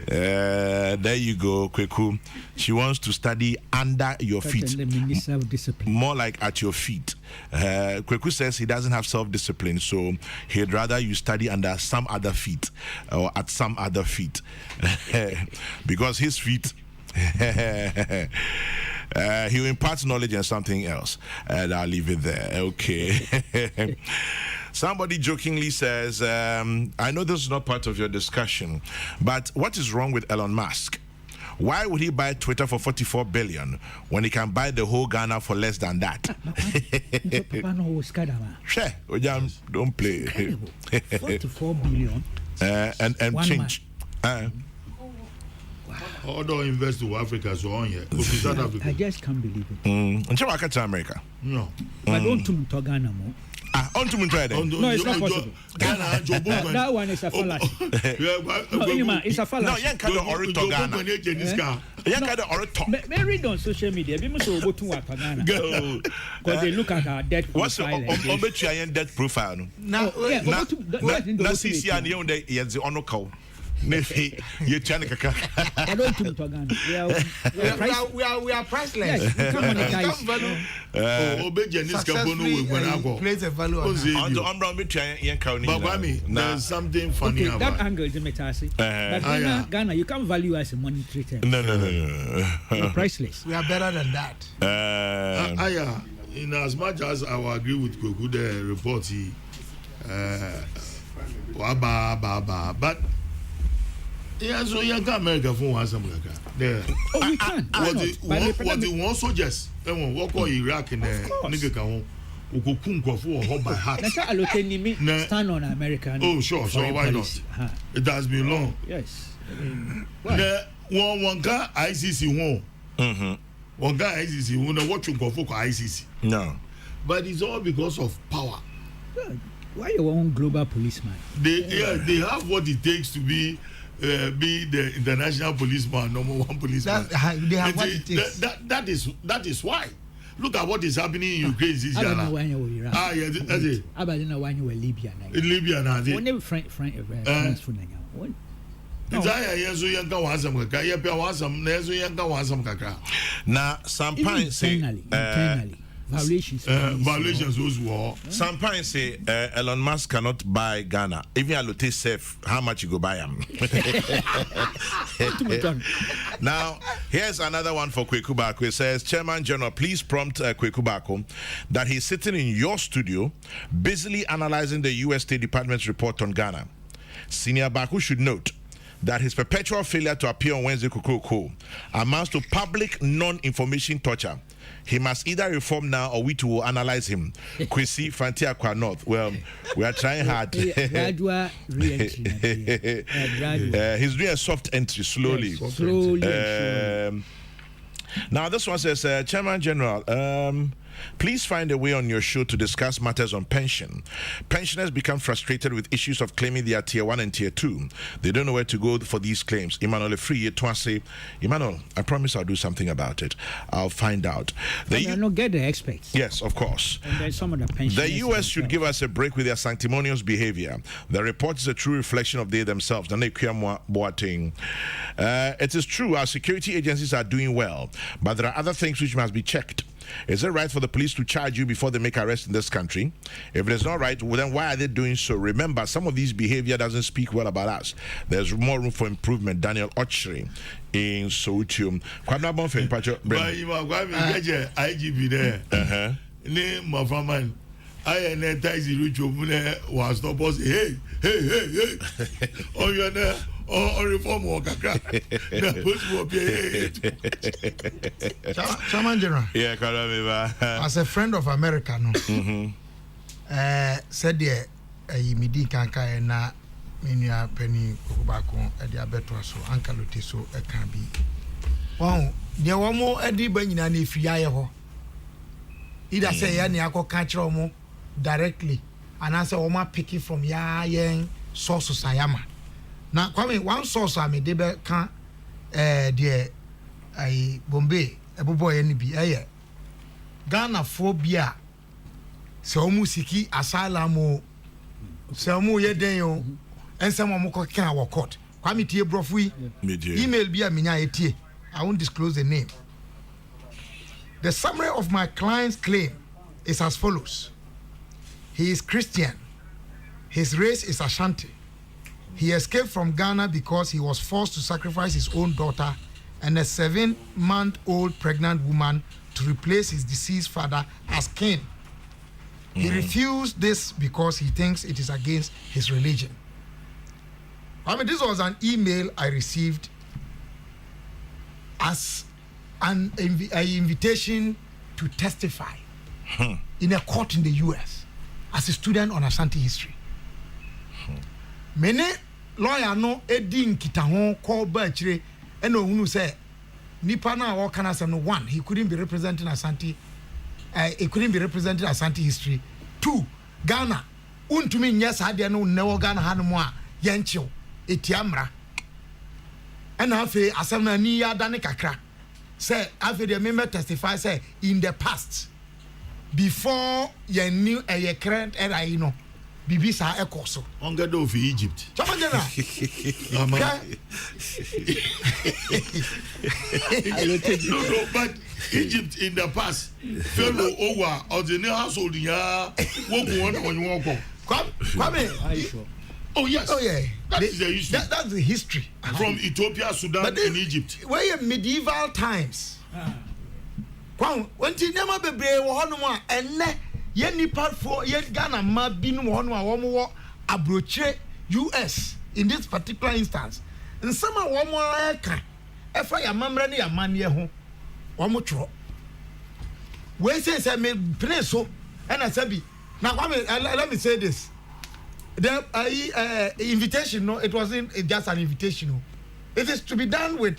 there you go, Kweku. She wants to study under your feet. Self-discipline. More like at your feet. Kweku says he doesn't have self-discipline, so he'd rather you study under some other feet or at some other feet. Because his feet he will impart knowledge and something else, and I'll leave it there. Okay. Somebody jokingly says, I know this is not part of your discussion, but what is wrong with Elon Musk? Why would he buy Twitter for 44 billion when he can buy the whole Ghana for less than that? Sure, don't play. 44 billion. And change. Although invest to Africa, so on here. I just can't believe it. Until I get to America. No. But don't to Ghana more. On to Muntrade. No, it's not possible. That one is a fallacy. No, it's a fallacy. No, Yankado Orito Ghana. Yankado Orito. They read on social media. They must go to Ghana because they look at our debt profile. What's the debt profile? Now, yeah, that's easy. And you the honor call. You're trying to I don't think to Ghana. We are priceless. Yes, we can monetize. Place a value on there's something funny about that angle is Metasi. But Ghana, you can't value as a monetary term. No. Priceless. We are better than that. In as much as I will agree with Koku, the report he but yeah, so you can America for one some there. Oh, we can. What the one soldiers? What call Iraq in nigga can Ukukun for by heart. That's how I stand on American. Oh, sure, why not? It has been long. Yes. One guy ICC won. One guy ICC won. What you go for ICC? No. But it's all because of power. Why you want global policeman? They have what it takes to be the international policeman, #1 policeman. They have what it takes. That is why. Look at what is happening in Ukraine this year. I don't know when you were Iraq. Yeah, that's it. I don't know when you were Libya. In Libya now. When they friend now some pines say internally violations those war. Some pines say Elon Musk cannot buy Ghana. Even Alute safe, how much you go buy him? Now here's another one for Kweku Bako. It says, Chairman General, please prompt Kweku Bako that he's sitting in your studio busily analyzing the US State Department's report on Ghana. Senior Bako should note that his perpetual failure to appear on Wednesday Kokrokoo amounts to public non-information torture. He must either reform now or we too will analyze him. Kwesi Frontier Kwa North. Well, we are trying hard. Gradual re-entry. He's doing a soft entry slowly. Yes, slowly. Now this one says, Chairman General, please find a way on your show to discuss matters on pension. Pensioners become frustrated with issues of claiming their tier 1 and tier 2. They don't know where to go for these claims. Emmanuel Free say, Emmanuel, I promise I'll do something about it. I'll find out. Get the experts. Yes, of course. And then some of the pensioners. The US should give us a break with their sanctimonious behavior. The report is a true reflection of they themselves. It is true our security agencies are doing well, but there are other things which must be checked. Is it right for the police to charge you before they make arrests in this country? If it is not right, well, then why are they doing so? Remember, some of these behavior doesn't speak well about us. There's more room for improvement. Daniel Ochri in Soutium. IGB there. Name of a man. I and that taxi rich was not possible. Hey. Oh, you're there. Or reform or Chairman General. Yeah, as a friend of America, no. Said the midi kanka na minua penny Kokobako at the abeto so Uncle Lutiso a can be. Wow, there were more Eddie Benina if Yaho. Either say Yaniako catch more directly and answer Oma picking from Yang source Sayama. Now, one source I made debe can dear I Bombay, a boy any be Ghana phobia so musiki asylum so mu ye den and some more can our court. Kwame tie brofui email be a minya etie. I won't disclose the name. The summary of my client's claim is as follows. He is Christian. His race is Ashanti. He escaped from Ghana because he was forced to sacrifice his own daughter and a 7-month-old pregnant woman to replace his deceased father as king. He refused this because he thinks it is against his religion. This was an email I received as an invitation to testify in a court in the US as a student on Ashanti history. Many lawyer no edin kitahon call bachire and no who say nipa na wa kana say no one he couldn't be representing Ashanti he couldn't be representing Ashanti history. 2 Ghana untumi nyɛ saa deɛ no nnɛwɔ Ghana ha no mu a yɛnkyew etia mmara ɛna afei asɛm na ni ya da ne kakra sɛ afei deɛ me testify sɛ in the past before yɛn new current era yi no bibi saa ɛkɔ so on get of Egypt chamagena no but Egypt in the past fellow over ordinary household ya wogun on you walk Kwame oh yes that is the history that's the history from Ethiopia, Sudan and Egypt where medieval times Kwame when ti nema bebre wo hono a enne ye nipa for ye Ghana ma binu wo hono a wo mo abrochire US in this particular instance nsema wo mo aka efa ya mamre ne ya mane ho wo mo tworo we say me pray so and I say now let me say this the invitation no it wasn't just an invitation no it is to be done with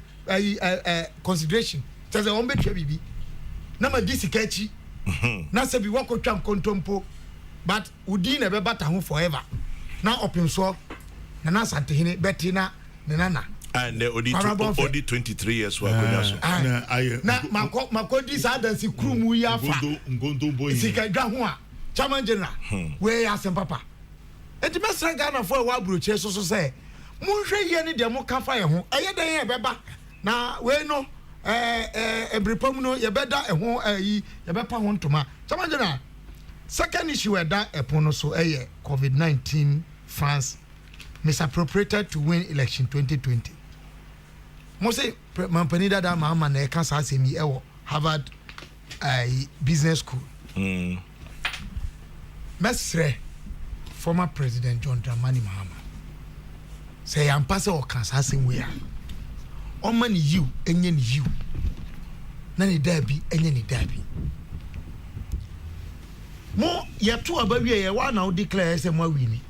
consideration says a ombe twa bibi na ma disikachi na se bi wako twa nkontompo but udi na be bata ho forever na open so na santehene betina nana and odi 23 years wa gonya so na makodi sa dansi krumu ya fa ngontombo sikadwa ho a chairman general we asem papa enti mesra Ghana for wa broche so say monhwe ye ne de mo kafa ye ho eye den ye beba na we no ebrepam no ye beda ho yi ye bepa ho ntoma chamagena second issue eda epono so COVID-19 France misappropriated to win election 2020 mo say mampani dada mama na e ka sa asemi ewo Harvard business school mesre former President John Dramani Mahama say ampa se o kan sa asem we a o man you enye ni you na ni dabi enye ni dabi mo ye to abawie ye wa na o declare say mo wini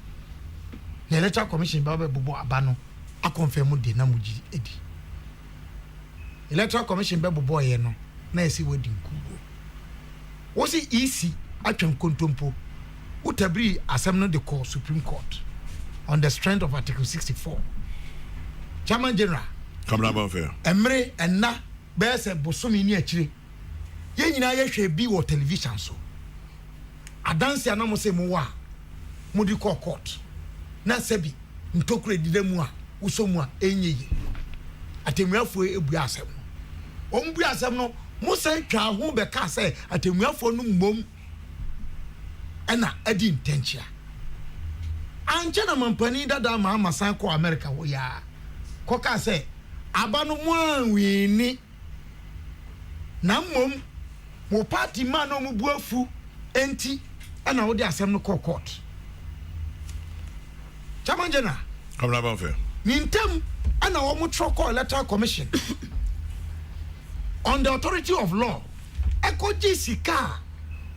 na electoral commission ba bobo aba no a confirm de na muji edi electoral commission be bobo ye no na esi wodi nkugo wo si EC atwen kontompo utabri asem no the court Supreme Court on the strength of Article 64 Chairman General come na bon fair emre enna be se bosomi ni akire ye nyina ye hwe bi wo television so adanse anamo se mo wa mo di court na sebi ntokure didemu a usomu a enyeye atemuafo ebu asem ombu asem no mo se twa ho be ka se atemuafo no mmom ena adi intentia anje na mampani dada ma amasan ko America wo ya ko ka se abano mo anwini na mmom mo party man no mo buafu enti ena wo di asem no court Chamangena come na bon fair nintem ana wo mo troko electoral commission on the authority of law ekoji sika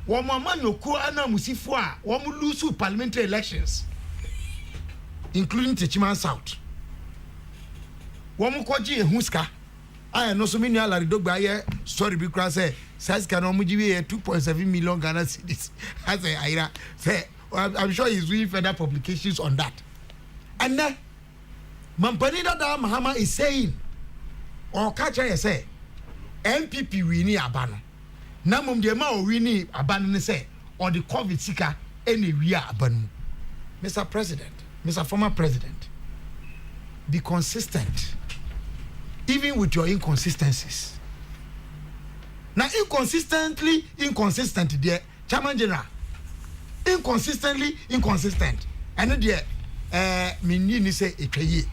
wo mo amanyoku ana musifo a wo mo lose parliamentary elections including Techiman South wo mo koji ehuska aya no so me nua Laridogba ye story bi kra say size can no mo giwe 2.7 million Ghana cedis as a ira say I'm sure he's doing further publications on that. And then Mampani Dada Mahama is saying or catcher say MPP wini abano na mum de ma o wini abano say or the COVID sika any we are abano. Mr. President, Mr. Former President, be consistent even with your inconsistencies. Now inconsistent there Chairman General inconsistently inconsistent and there me ni say etwaye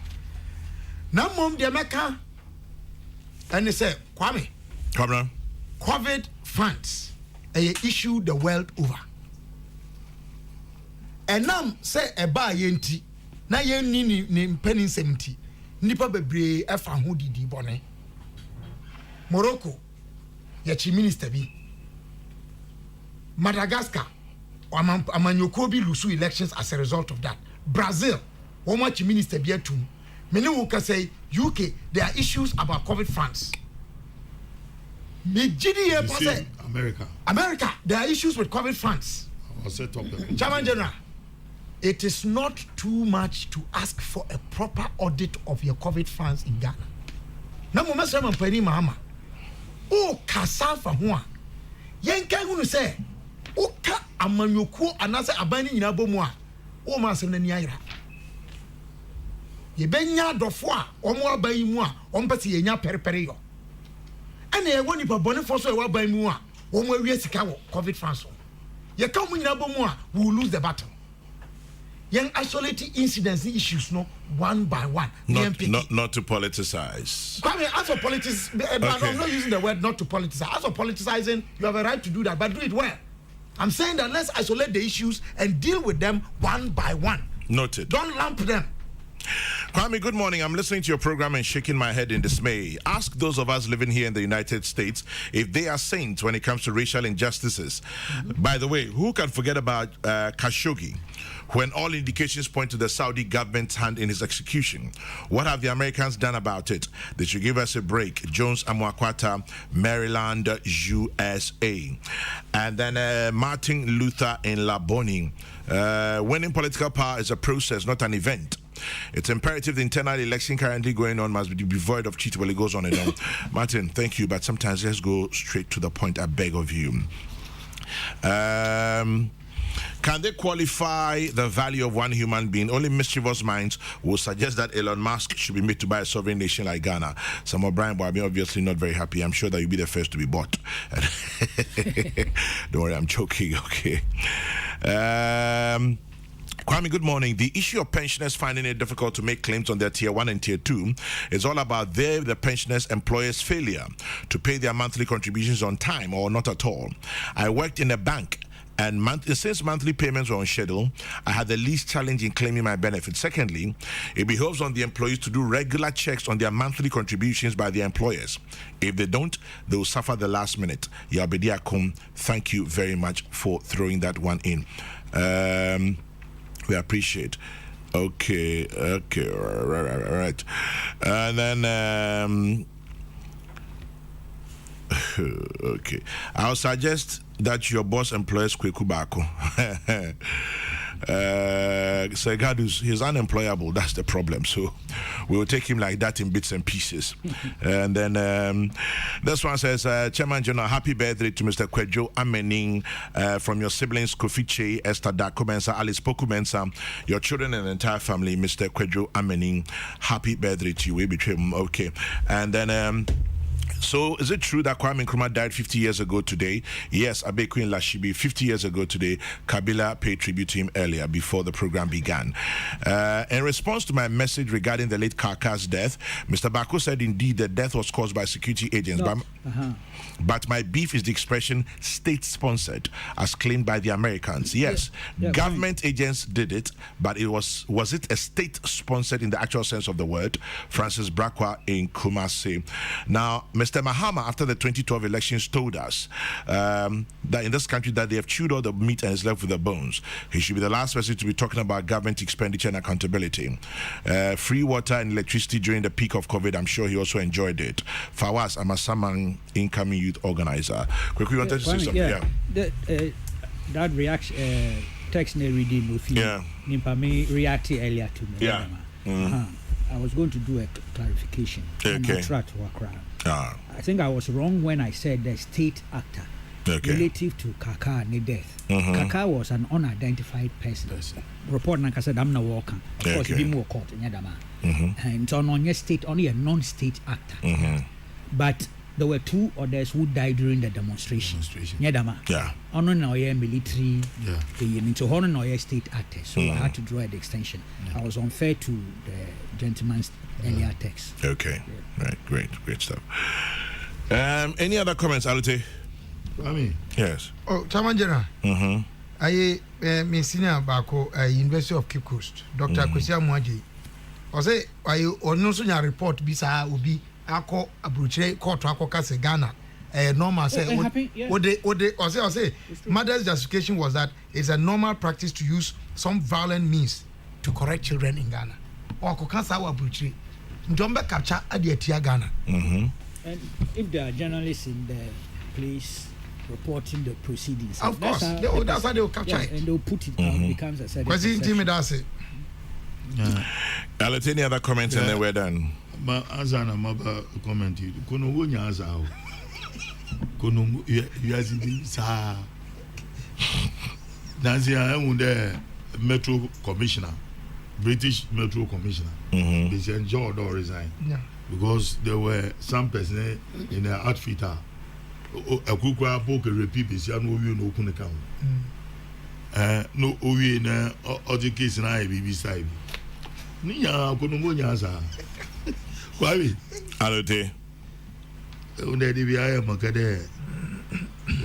na mom de meka and say Kwame come on COVID funds a issue the world over and nam say e ba yenti na yen ni mpani 70 nipa bebre efa ho didi bone Morocco ya chi minister bi Madagascar amanyoko bi lose elections as a result of that Brazil one chi minister bi atum many who can say UK there are issues about COVID funds me GDA say America there are issues with COVID funds or set up a Chairman General, it is not too much to ask for a proper audit of your COVID funds in Ghana. Na mo mesra man pani mahama. O kasa fa ho a. Yen kan hu say o ka amanyokuo anase aban ni nyina bomu a o ma asem na ni ayira. Ye benya dofo a omo aban yi mu a ompese ye nya perepere yo. Ana ye woni pa bone fo so e wa ban mu a omo awie sika wo COVID funds. Ye ka mo nyina bomu a we will lose the battle. Young isolated incidents issues no one by one. Not to politicize. Kwame, as for politics, but I'm not using the word not to politicize. As for politicizing, you have a right to do that, but do it well. I'm saying that let's isolate the issues and deal with them one by one. Noted. Don't lump them. Kwame, good morning. I'm listening to your program and shaking my head in dismay. Ask those of us living here in the United States if they are saints when it comes to racial injustices. By the way, who can forget about Khashoggi, when all indications point to the Saudi government's hand in his execution? What have the Americans done about it? They should give us a break. Jones Amwakwata, Maryland, USA. And then Martin Luther in Laboni. Winning political power is a process, not an event. It's imperative the internal election currently going on must be devoid of cheat. Well, it goes on and on. Martin, thank you, but sometimes let's go straight to the point, I beg of you. Can they qualify the value of one human being? Only mischievous minds will suggest that Elon Musk should be made to buy a sovereign nation like Ghana. Some of Brian Boabi obviously not very happy. I'm sure that you'll be the first to be bought. Don't worry, I'm joking, okay. Kwame, good morning. The issue of pensioners finding it difficult to make claims on their Tier 1 and Tier 2 is all about the pensioners' employers' failure to pay their monthly contributions on time or not at all. I worked in a bank, and since monthly payments were on schedule, I had the least challenge in claiming my benefits. Secondly, it behoves on the employees to do regular checks on their monthly contributions by their employers. If they don't, they will suffer the last minute. Yabedi Akum, thank you very much for throwing that one in. We appreciate. Okay, right. And then, okay. I'll suggest that your boss employs Kweku Bako. Segadus, he's unemployable. That's the problem. So we will take him like that in bits and pieces. And then this one says, Chairman General, happy birthday to Mr. Kwejo Amening from your siblings Kofiche, Esther Dakomensa, Alice Pokumensa, your children and entire family, Mr. Kwejo Amening. Happy birthday to you. We betray him. Okay. And then so is it true that Kwame Nkrumah died 50 years ago today? Yes, Abe Queen Lashibi, 50 years ago today. Kabila paid tribute to him earlier before the program began. In response to my message regarding the late Karka's death, Mr. Bako said indeed the death was caused by security agents. But my beef is the expression state-sponsored, as claimed by the Americans. Yes, government agents did it, but was it a state-sponsored in the actual sense of the word? Francis Brakwa in Kumasi. Now, Mr. Mahama, after the 2012 elections, told us that in this country that they have chewed all the meat and is left with the bones. He should be the last person to be talking about government expenditure and accountability. Free water and electricity during the peak of COVID, I'm sure he also enjoyed it. Fawaz Amasamang, incoming youth organizer. Quickly, you wanted to say something? Yeah. That reaction, text ne reading with you. Yeah. Nimpame reacted earlier to me. Yeah. I was going to do a clarification. Okay. I think I was wrong when I said the state actor relative to Kaka and death. Kaka was an unidentified person. Report like I said, I'm not working. Of course, he more court in Yadama. And so on your state, only a non-state actor. But there were two others who died during the demonstration. Yadama. Yeah. Ono na oye military. Yeah. So ono na oye state actors. So I had to draw the extension. I was unfair to the gentleman's earlier text. Okay. Yeah. Right. Great stuff. Any other comments, Alute? I mean, yes. Oh, Chairman General. I senior Bako, University of Cape Coast, Dr. Kwesi Amuaji. I say I also your report bisa ubi ako abruche court ako kase Ghana. Normal say what they say mother's justification was that it's a normal practice to use some violent means to correct children in Ghana. Or ako kase abruche. Njombe capture adi etia Ghana. And if there are journalists in the place reporting the proceedings. Of course, that's how they will capture it. And they'll put it down, becomes a certain perception. Any other comments and then we're done? As an amaba comment, Kono Nyaza, Kono Yazidi Sa Nancy, I am the Metro Commissioner, British Metro Commissioner. They said George or resign because there were some person in the outfitter. A kukwa poke repeat is no we no kuneka. No we na other case na bibi side. Ni ya Kono Nyaza. Kwabi Alote unde di bia makade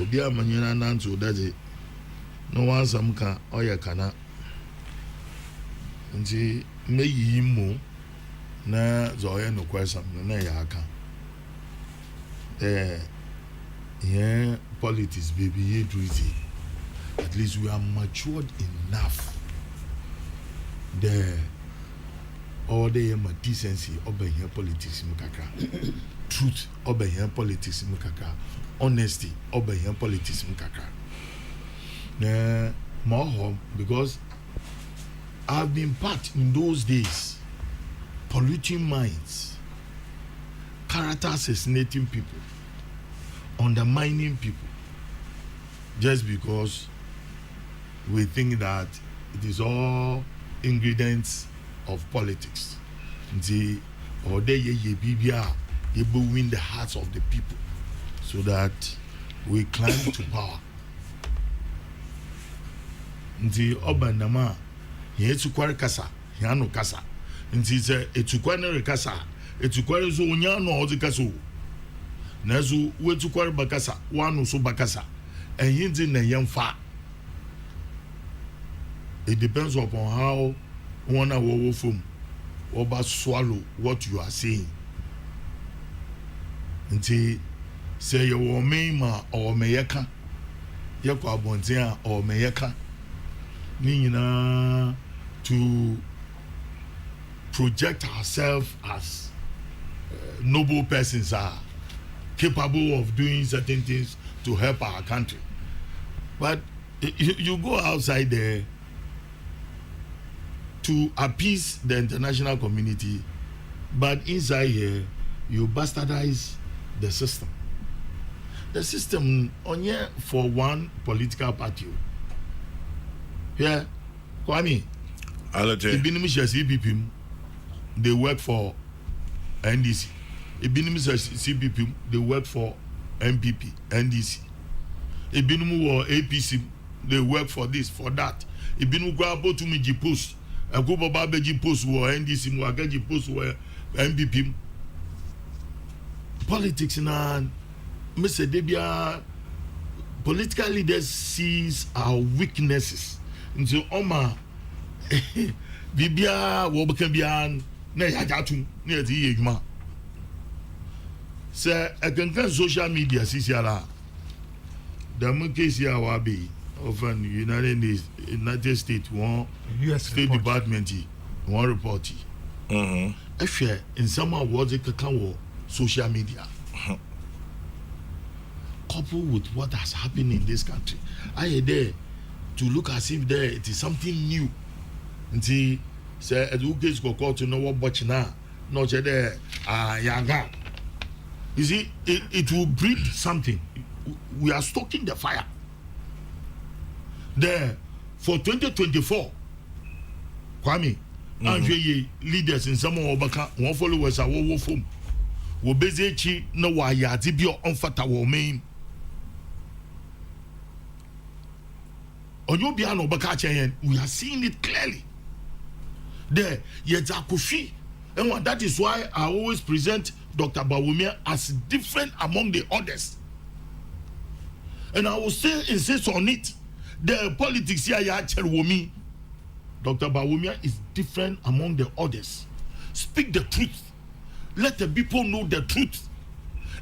obi amanyina nanto daje no wansam ka oya kana nti meyi mu na zoye no kwesam na ya aka yeah politics baby ye do it at least we are matured enough there all the decency obey here politics mukaka truth obey here politics mukaka honesty obey here politics mukaka more because I've been part in those days polluting minds, character assassinating people, undermining people just because we think that it is all ingredients of politics. The or they will win the hearts of the people so that we climb to power. The Obanama, he had to query Kasa, Yano Kasa, and he said, it's to query Kasa, it's to query Zonyano or the Kasu. Nazu, where to query Bakasa, one also Bakasa, and he's in a young fat. It depends upon how one hour from or about swallow what you are saying. Until say you will ma or meyaka, Yako Bonzia or meyaka, Nina to project ourselves as noble persons are capable of doing certain things to help our country. But you go outside there to appease the international community, but inside here you bastardize the system. The system only for one political party. Yeah, Kwame. CPP, they work for NDC. CPP, they work for MPP, NDC. Or APC, they work for this, for that. Ibinu go about to me post. I go Babaji post war NDC Mwagaji post war MPP. Politics na Mr. Debia political leaders sees our weaknesses. Into Oma Bibia Wobakambian na Yajatu near the Yigma. Sir, I can social media CCR. The monkey Wabi of an United States one US State report. Department one report. If you in some words it can social media coupled with what has happened in this country. I am there to look as if there it is something new. Until say educate go to know what watch now. Not there yanga. You see, it will breed something. We are stoking the fire. There for 2024, Kwame, and leaders in some Obaka, one followers are war from. We basically know why you are debut on Fata Womain. On your piano, Bakacha, we are seeing it clearly. There, yet Akufi, and that is why I always present Dr. Bawumia as different among the others. And I will still insist on it. The politics here, Womi, Dr. Bawumia is different among the others. Speak the truth. Let the people know the truth.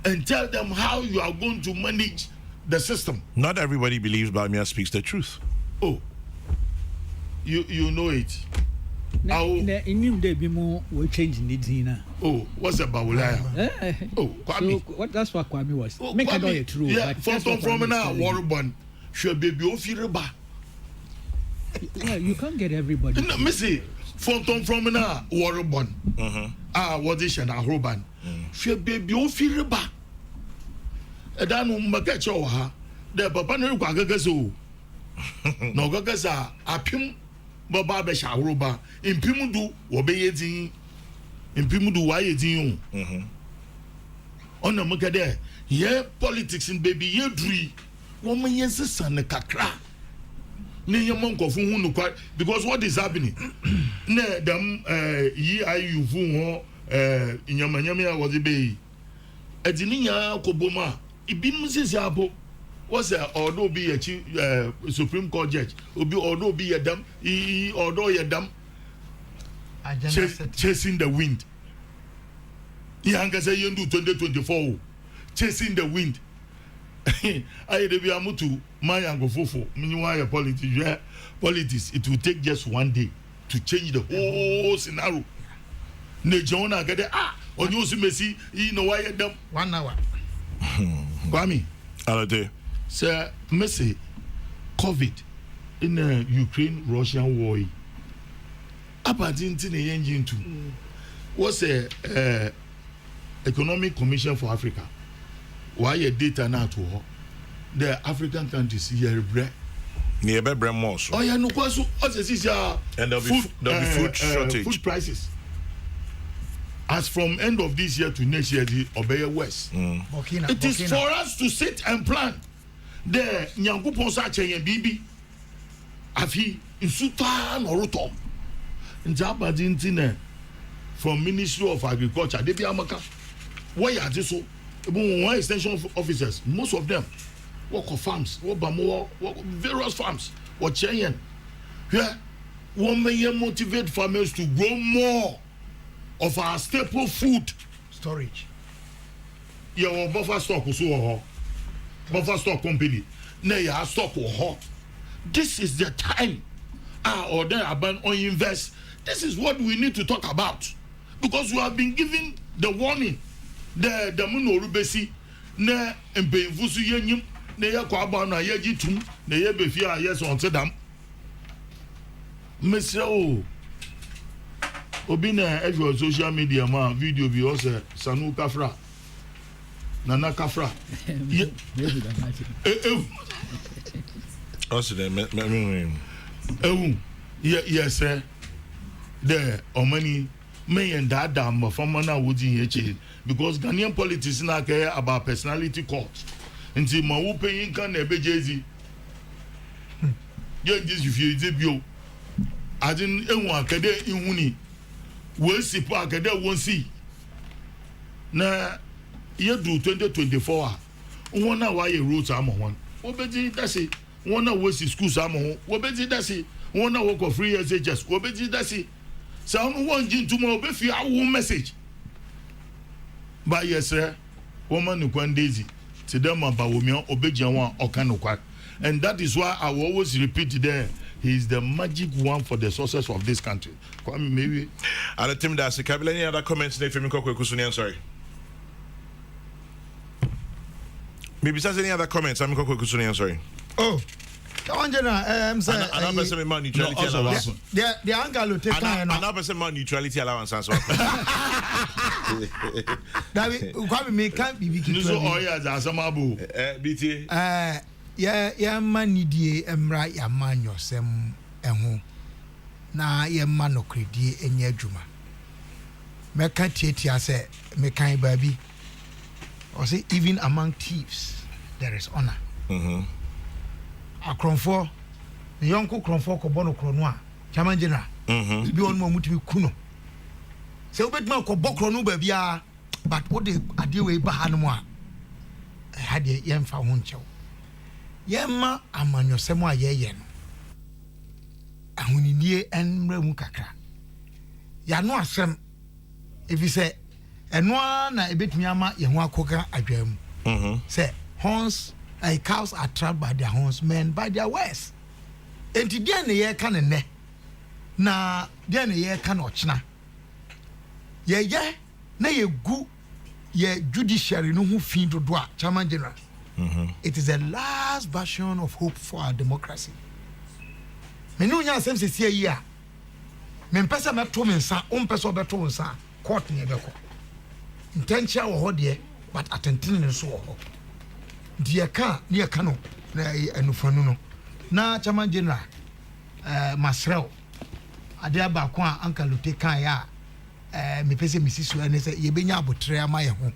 And tell them how you are going to manage the system. Not everybody believes Bawumia speaks the truth. Oh, you know it. In him, they be more we change in the Dina. Oh, what's a Bawulaya? Oh, Kwame. So what that's what Kwame was. Oh, Make Kwame. it true. Yeah, from now, Warren, should be Ofiriba. Yeah, you can't get everybody. No, Missy, Fonton from now, Warren. What is an Ahoban? Should be Ofiriba. A danu Makacho, ha. The Papa no Gagazo. No Gagaza, a pim. Baba be sharoba impimudu obeyedin impimudu wayedin ona mukade ye politics in baby ye dri wo man yensesa ne kakra ne yemon kofu hu no kwa because what is happening na dem yi ayu fu ho nyamanyama was be edini nya koboma ibinum sisi abo was although be a Supreme Court judge, although be a dam, although a dam chasing the wind. Yanga say you do 2024 chasing the wind. I be amutu my ango fofo. Meanwhile, politics. It will take just one day to change the whole scenario. Ne Jonah get on you see you know why you dam 1 hour. Kwame. Alade. Sir, Messi, COVID in the Ukraine-Russian war. Up until the engine too was a economic commission for Africa. Why a data now to her? The African countries here bread. Near bread more. Oh yeah, no question. And there'll be food shortage. Food prices. As from end of this year to next year, the Obeya West. It is for us to sit and plan. The Nyankopon Sache and Bibi Afi in Sultan or Rotom in Jabadin from Ministry of Agriculture, they be Amaka. Why are they so? One extension officers, most of them work on farms, work various farms, or Cheyenne. Yeah, one may motivate farmers to grow more of our staple food Storage. Yeah, buffer stock so buffer stock company na ya stock ho. This is the time or then about on invest. This is what we need to talk about because we have been given the warning the muno rubesi na embevusu yenyim na ya kwa aba na ya gitum na ya befi a yes on tedam mesro obi na every social media ma video bi o se Sanu Kafra Nana Kafra. Also, yes, sir. There are many and that damn from now would in because Ghanaian politics now care about personality court. Until my whooping can be Jay-Z. This if you debut. I didn't want Kade in Wuni. We'll see Park Kade won't see. Now. Year do 2024 one na why roads am one obedi that's it one na waste schools am one obedi that's it one na work for free SHS obedi that's it so on one gin tomorrow be fi awu message but yes sir woman no kwan daisy to them about women obeji one okanokwa and that is why I will always repeat there he is the magic one for the success of this country. Kwame maybe and the team that's any other comments there from Kokrokoo Suni, I'm sorry. Maybe there's any other comments? I'm going sorry. Oh, I'm saying, another person man neutrality allowance. The uncle will take another person man neutrality allowance as well. That we can't be big. So, oh yeah, that's a mabu. BT. Yeah, man, need emra ya man yosem enho. Na ye man no kredi enye adwuma. Me kan tietia say me kan baby. Or say even among thieves there is honor. Akronfo the yonko kronfo ko bono krono a chairman general bi on mo mutimi kuno say obetuma ko bokro ba bia but what the ade we ba ha no mo a had ye mfa ho nchew yemma amanyosem a yeye no ahoninie enmra mu kakra ya no asem if you say enwa na ebetumi ama ye ho akoka adwam say horns cows are trapped by their horns, men by their wares. And today ne ye kan ne na deɛ ne yɛka no ɔkyena yɛyɛ na yɛgu yɛ judiciary no ho fi dodo a chairman general it is the last version of hope for our democracy me no nya asɛm sɛsie yi a mempɛ sɛ mɛto me nsa wompɛ sɛ ɔbɛto wo nsa court ne yɛbɛkɔ ntɛnkyea wɔ hɔ deɛ but atentene no nso wɔ hɔ nti yɛka ne yɛka no na anufanu no na chairman general masrɛw adeɛ baako a anka lote kan ya mepɛ sɛ mesi so ɛne sɛ yɛbɛnya abotrɛ ama yɛ ho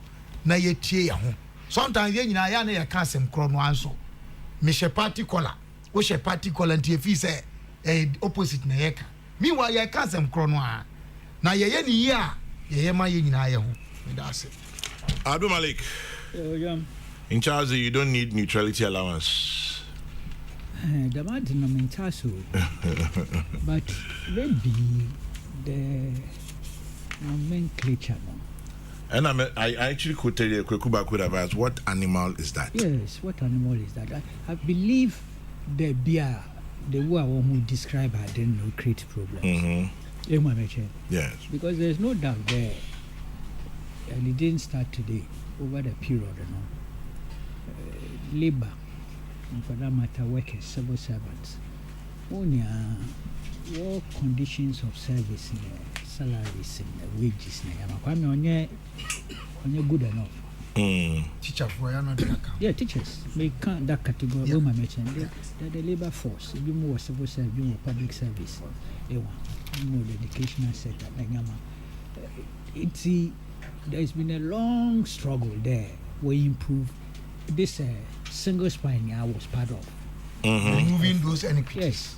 na yɛtie yɛ ho sometimes yɛ nyinaa yɛ na yɛka asɛm korɔ no anso mehyɛ party collar wohyɛ party collar nti yɛfii sɛ opposite na yɛka meanwhile yɛka asɛm korɔ no a na yɛyɛ ne yie a yɛyɛ ma yɛ nyinaa yɛ ho meda ase Abdul Malik, in Charles, you don't need neutrality allowance. The matter but maybe the nomenclature. And I actually could tell you, Kokrokoo could have asked, what animal is that? Yes, what animal is that? I believe the beer, the way who describe I didn't know create problems. Yes. Because there's no doubt there, and it didn't start today, over the period, labor, and for that matter, workers, civil servants, only what conditions of service, salaries, and wages, and good enough. Teacher for not yeah, teachers may count that category. Yeah. The labor force, you more civil service, you more public service, more the educational sector. There's been a long struggle there where you improve this single spine I was part of. Removing those inequities. Yes.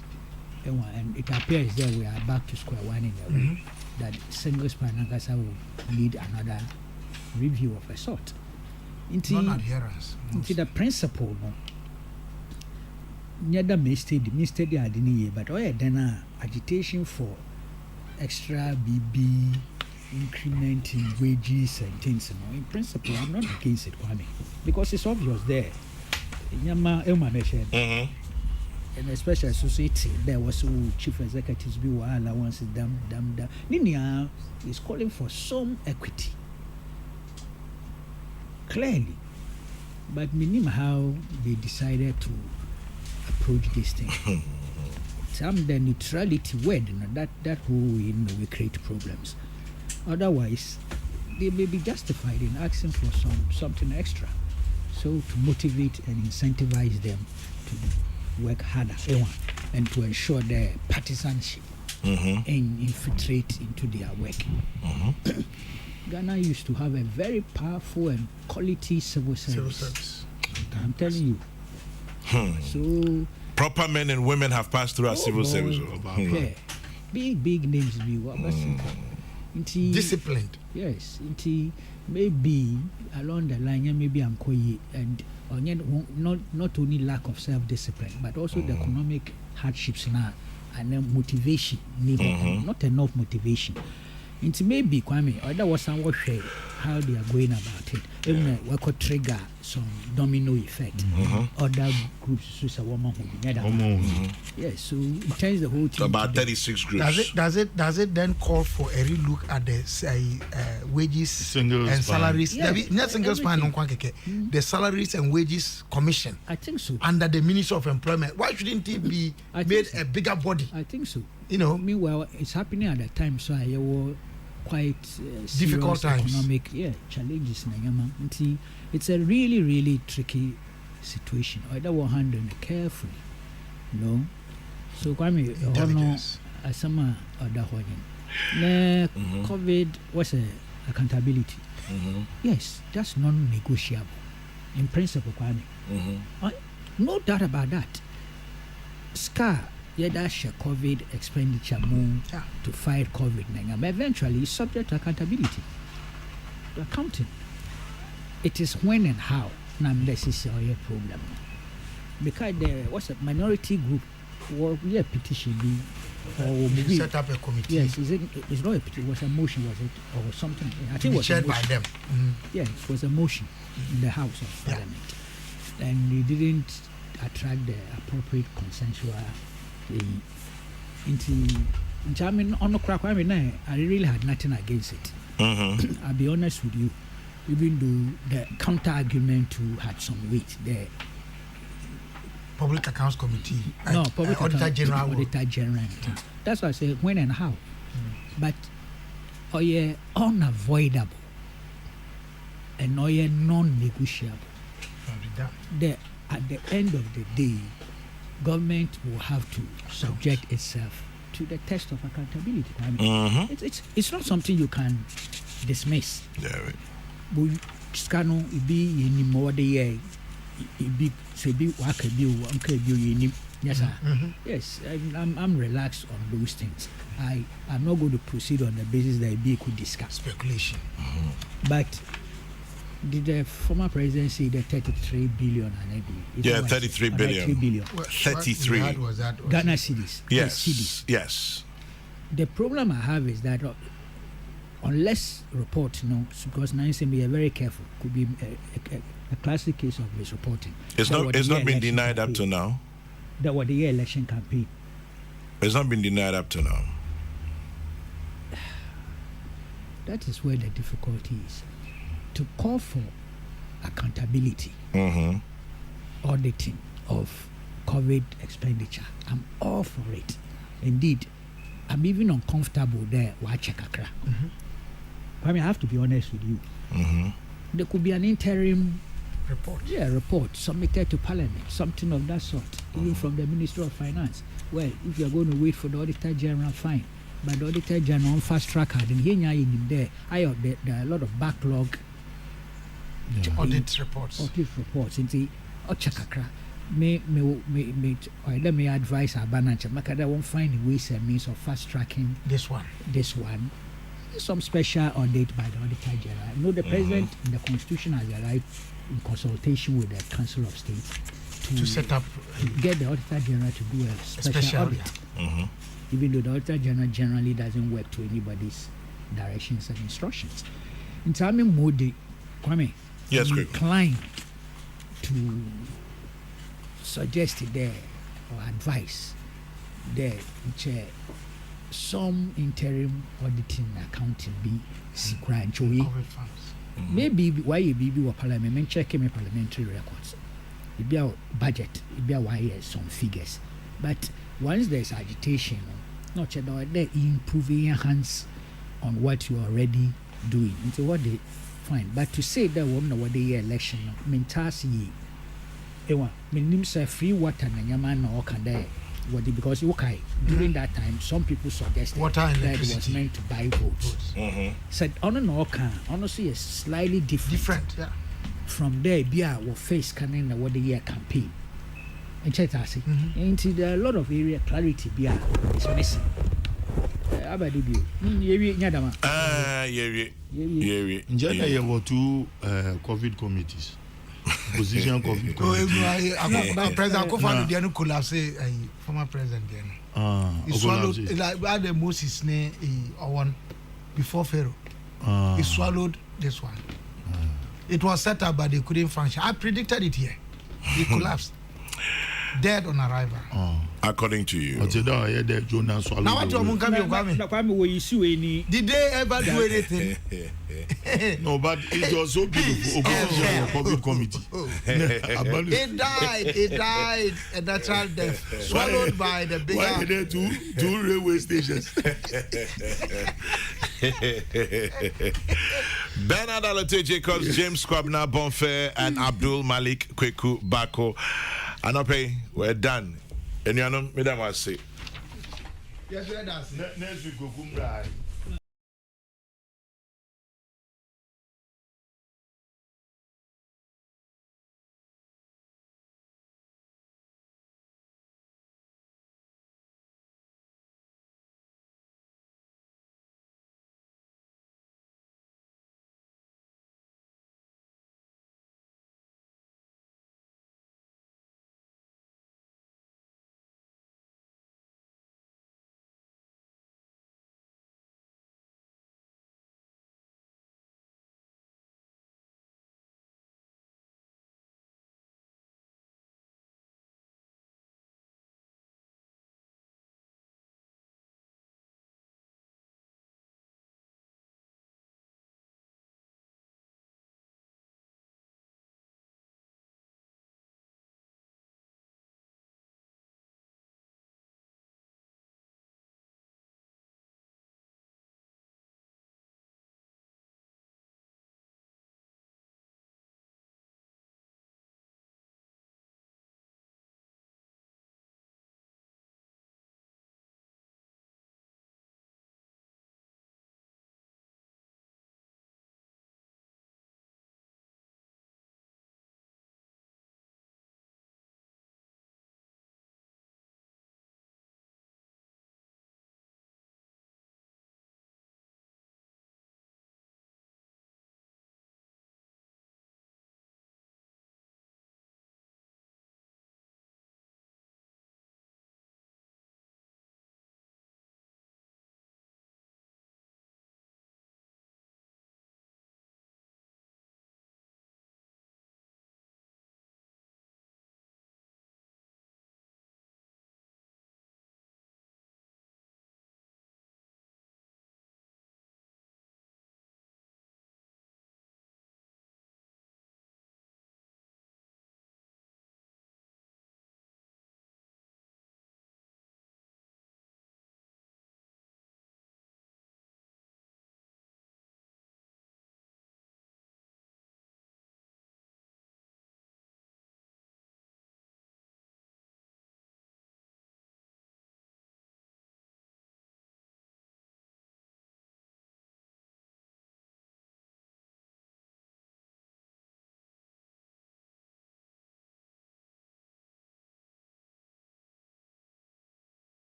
And it appears that we are back to square one in the way that single spine Angasa will need another review of a sort. Non-adherence. Into the principle, no. Neither mistake I didn't but then agitation for extra BB increment in wages and things. In principle, I'm not against it, Kwame, because it's obvious there. And especially society, there was chief executives be allowances, Ninia is calling for some equity. Clearly, but minim how they decided to approach this thing. Some the neutrality word, that who will create problems. Otherwise, they may be justified in asking for something extra, so to motivate and incentivize them to work harder and to ensure their partisanship and infiltrate into their work. Ghana used to have a very powerful and quality civil service. I'm telling you. So proper men and women have passed through our civil service. Yeah. Big names be disciplined. Yes. Maybe along the line, maybe I'm Koyi and not only lack of self-discipline, but also the economic hardships now and then motivation needed. Not enough motivation. It may be Kwame, or that was somewhat how they are going about it. Even we could trigger some domino effect. Other groups, so a woman who be yes, so it turns the whole thing. About 36 groups. Does it then call for a relook at the wages single and salaries? Yes, not single span the salaries and wages commission. I think so. Under the Ministry of Employment. Why shouldn't it be made a bigger body? I think so. Meanwhile, it's happening at the time, so I will quite difficult times. Economic challenges. It's a really tricky situation. Either will handle it carefully. So Kwame, some other COVID was accountability. Yes, that's non-negotiable in principle, Kwame. No doubt about that. SCAR. That's COVID expenditure more to fight COVID-19. Eventually, it's subject to accountability, to accounting. It is when and how. Now, this is a problem. Because there was a minority group, or petition, or maybe set up a committee. Yes, it's not a petition. It was a motion, was it, or something? I think it was shared by them. Yeah, it was a motion in the House of Parliament, and they didn't attract the appropriate consensual. I mean, on the crack, I really had nothing against it. I'll be honest with you, even though the counter argument too had some weight there. Public Accounts Committee. No, Public Auditor General. Auditor General. That's why I say when and how. But unavoidable and non-negotiable. At the end of the day, government will have to subject itself to the test of accountability. I mean, it's not something you can dismiss. Yeah, right. But scano be any more the year. Be say be yes sir. Yes, I'm relaxed on those things. I'm not going to proceed on the basis that we could discuss Speculation. But did the former president say the 33 billion and yeah, 33 billion. 3 billion. 33 Ghana cedis. Yes. Yes. The problem I have is that unless report, because now we are very careful, could be a classic case of misreporting. It's not been denied up to now. That was the year election campaign. It's not been denied up to now. That is where the difficulty is. To call for accountability, auditing of COVID expenditure, I'm all for it. Indeed, I'm even uncomfortable there. I mean, I have to be honest with you. There could be an interim report. Yeah, report submitted to Parliament, something of that sort, even from the Ministry of Finance. Well, if you are going to wait for the Auditor General, fine. But the Auditor General on fast track had in here there are a lot of backlog. Audit reports. In the Ochakakra. Let me advise our Banancha. Makada won't find ways and means of fast tracking this one. Some special audit by the Auditor General. I know the President in the Constitution has arrived in consultation with the Council of State to set up, get the Auditor General to do a special audit. Even though the Auditor General generally doesn't work to anybody's directions and instructions. In time, Modi, Kwame, inclined to suggest there or advice there, which some interim auditing accounting be secret and maybe why you be parliament checking my parliamentary records. It be our budget, it be our some figures. But once there's agitation, not they're improving your hands on what you're already doing. Into what they find. But to say that woman what the election, mentasi ewa, say free water na yaman or can there. Because during that time some people suggested that it was meant to buy votes. Said on an Oka, honestly is slightly different. Yeah. From there, will face coming what the year campaign. And check that see. Into there a lot of area clarity is missing. Abadi bio. Nyadama. Yeah. Njana were two COVID committees. Position COVID committee. President Kofa Diano collapse former president Diano. He swallowed like the Moses name one before Pharaoh. He swallowed this one. It was set up but they couldn't function. I predicted it here. He collapsed. Dead on arrival. According to you. Now what you want Kwame? Did they ever do anything? No, but it was so beautiful. Public committee. It died a natural death, swallowed by the bigger. Why are there two railway stations? Bernard Alate Jacobs, James Kwabna Bonfair, and Abdul Malik Kweku Bako. Anope, we're done. And you know, Madam, I say. Yes, we're done. Next week, go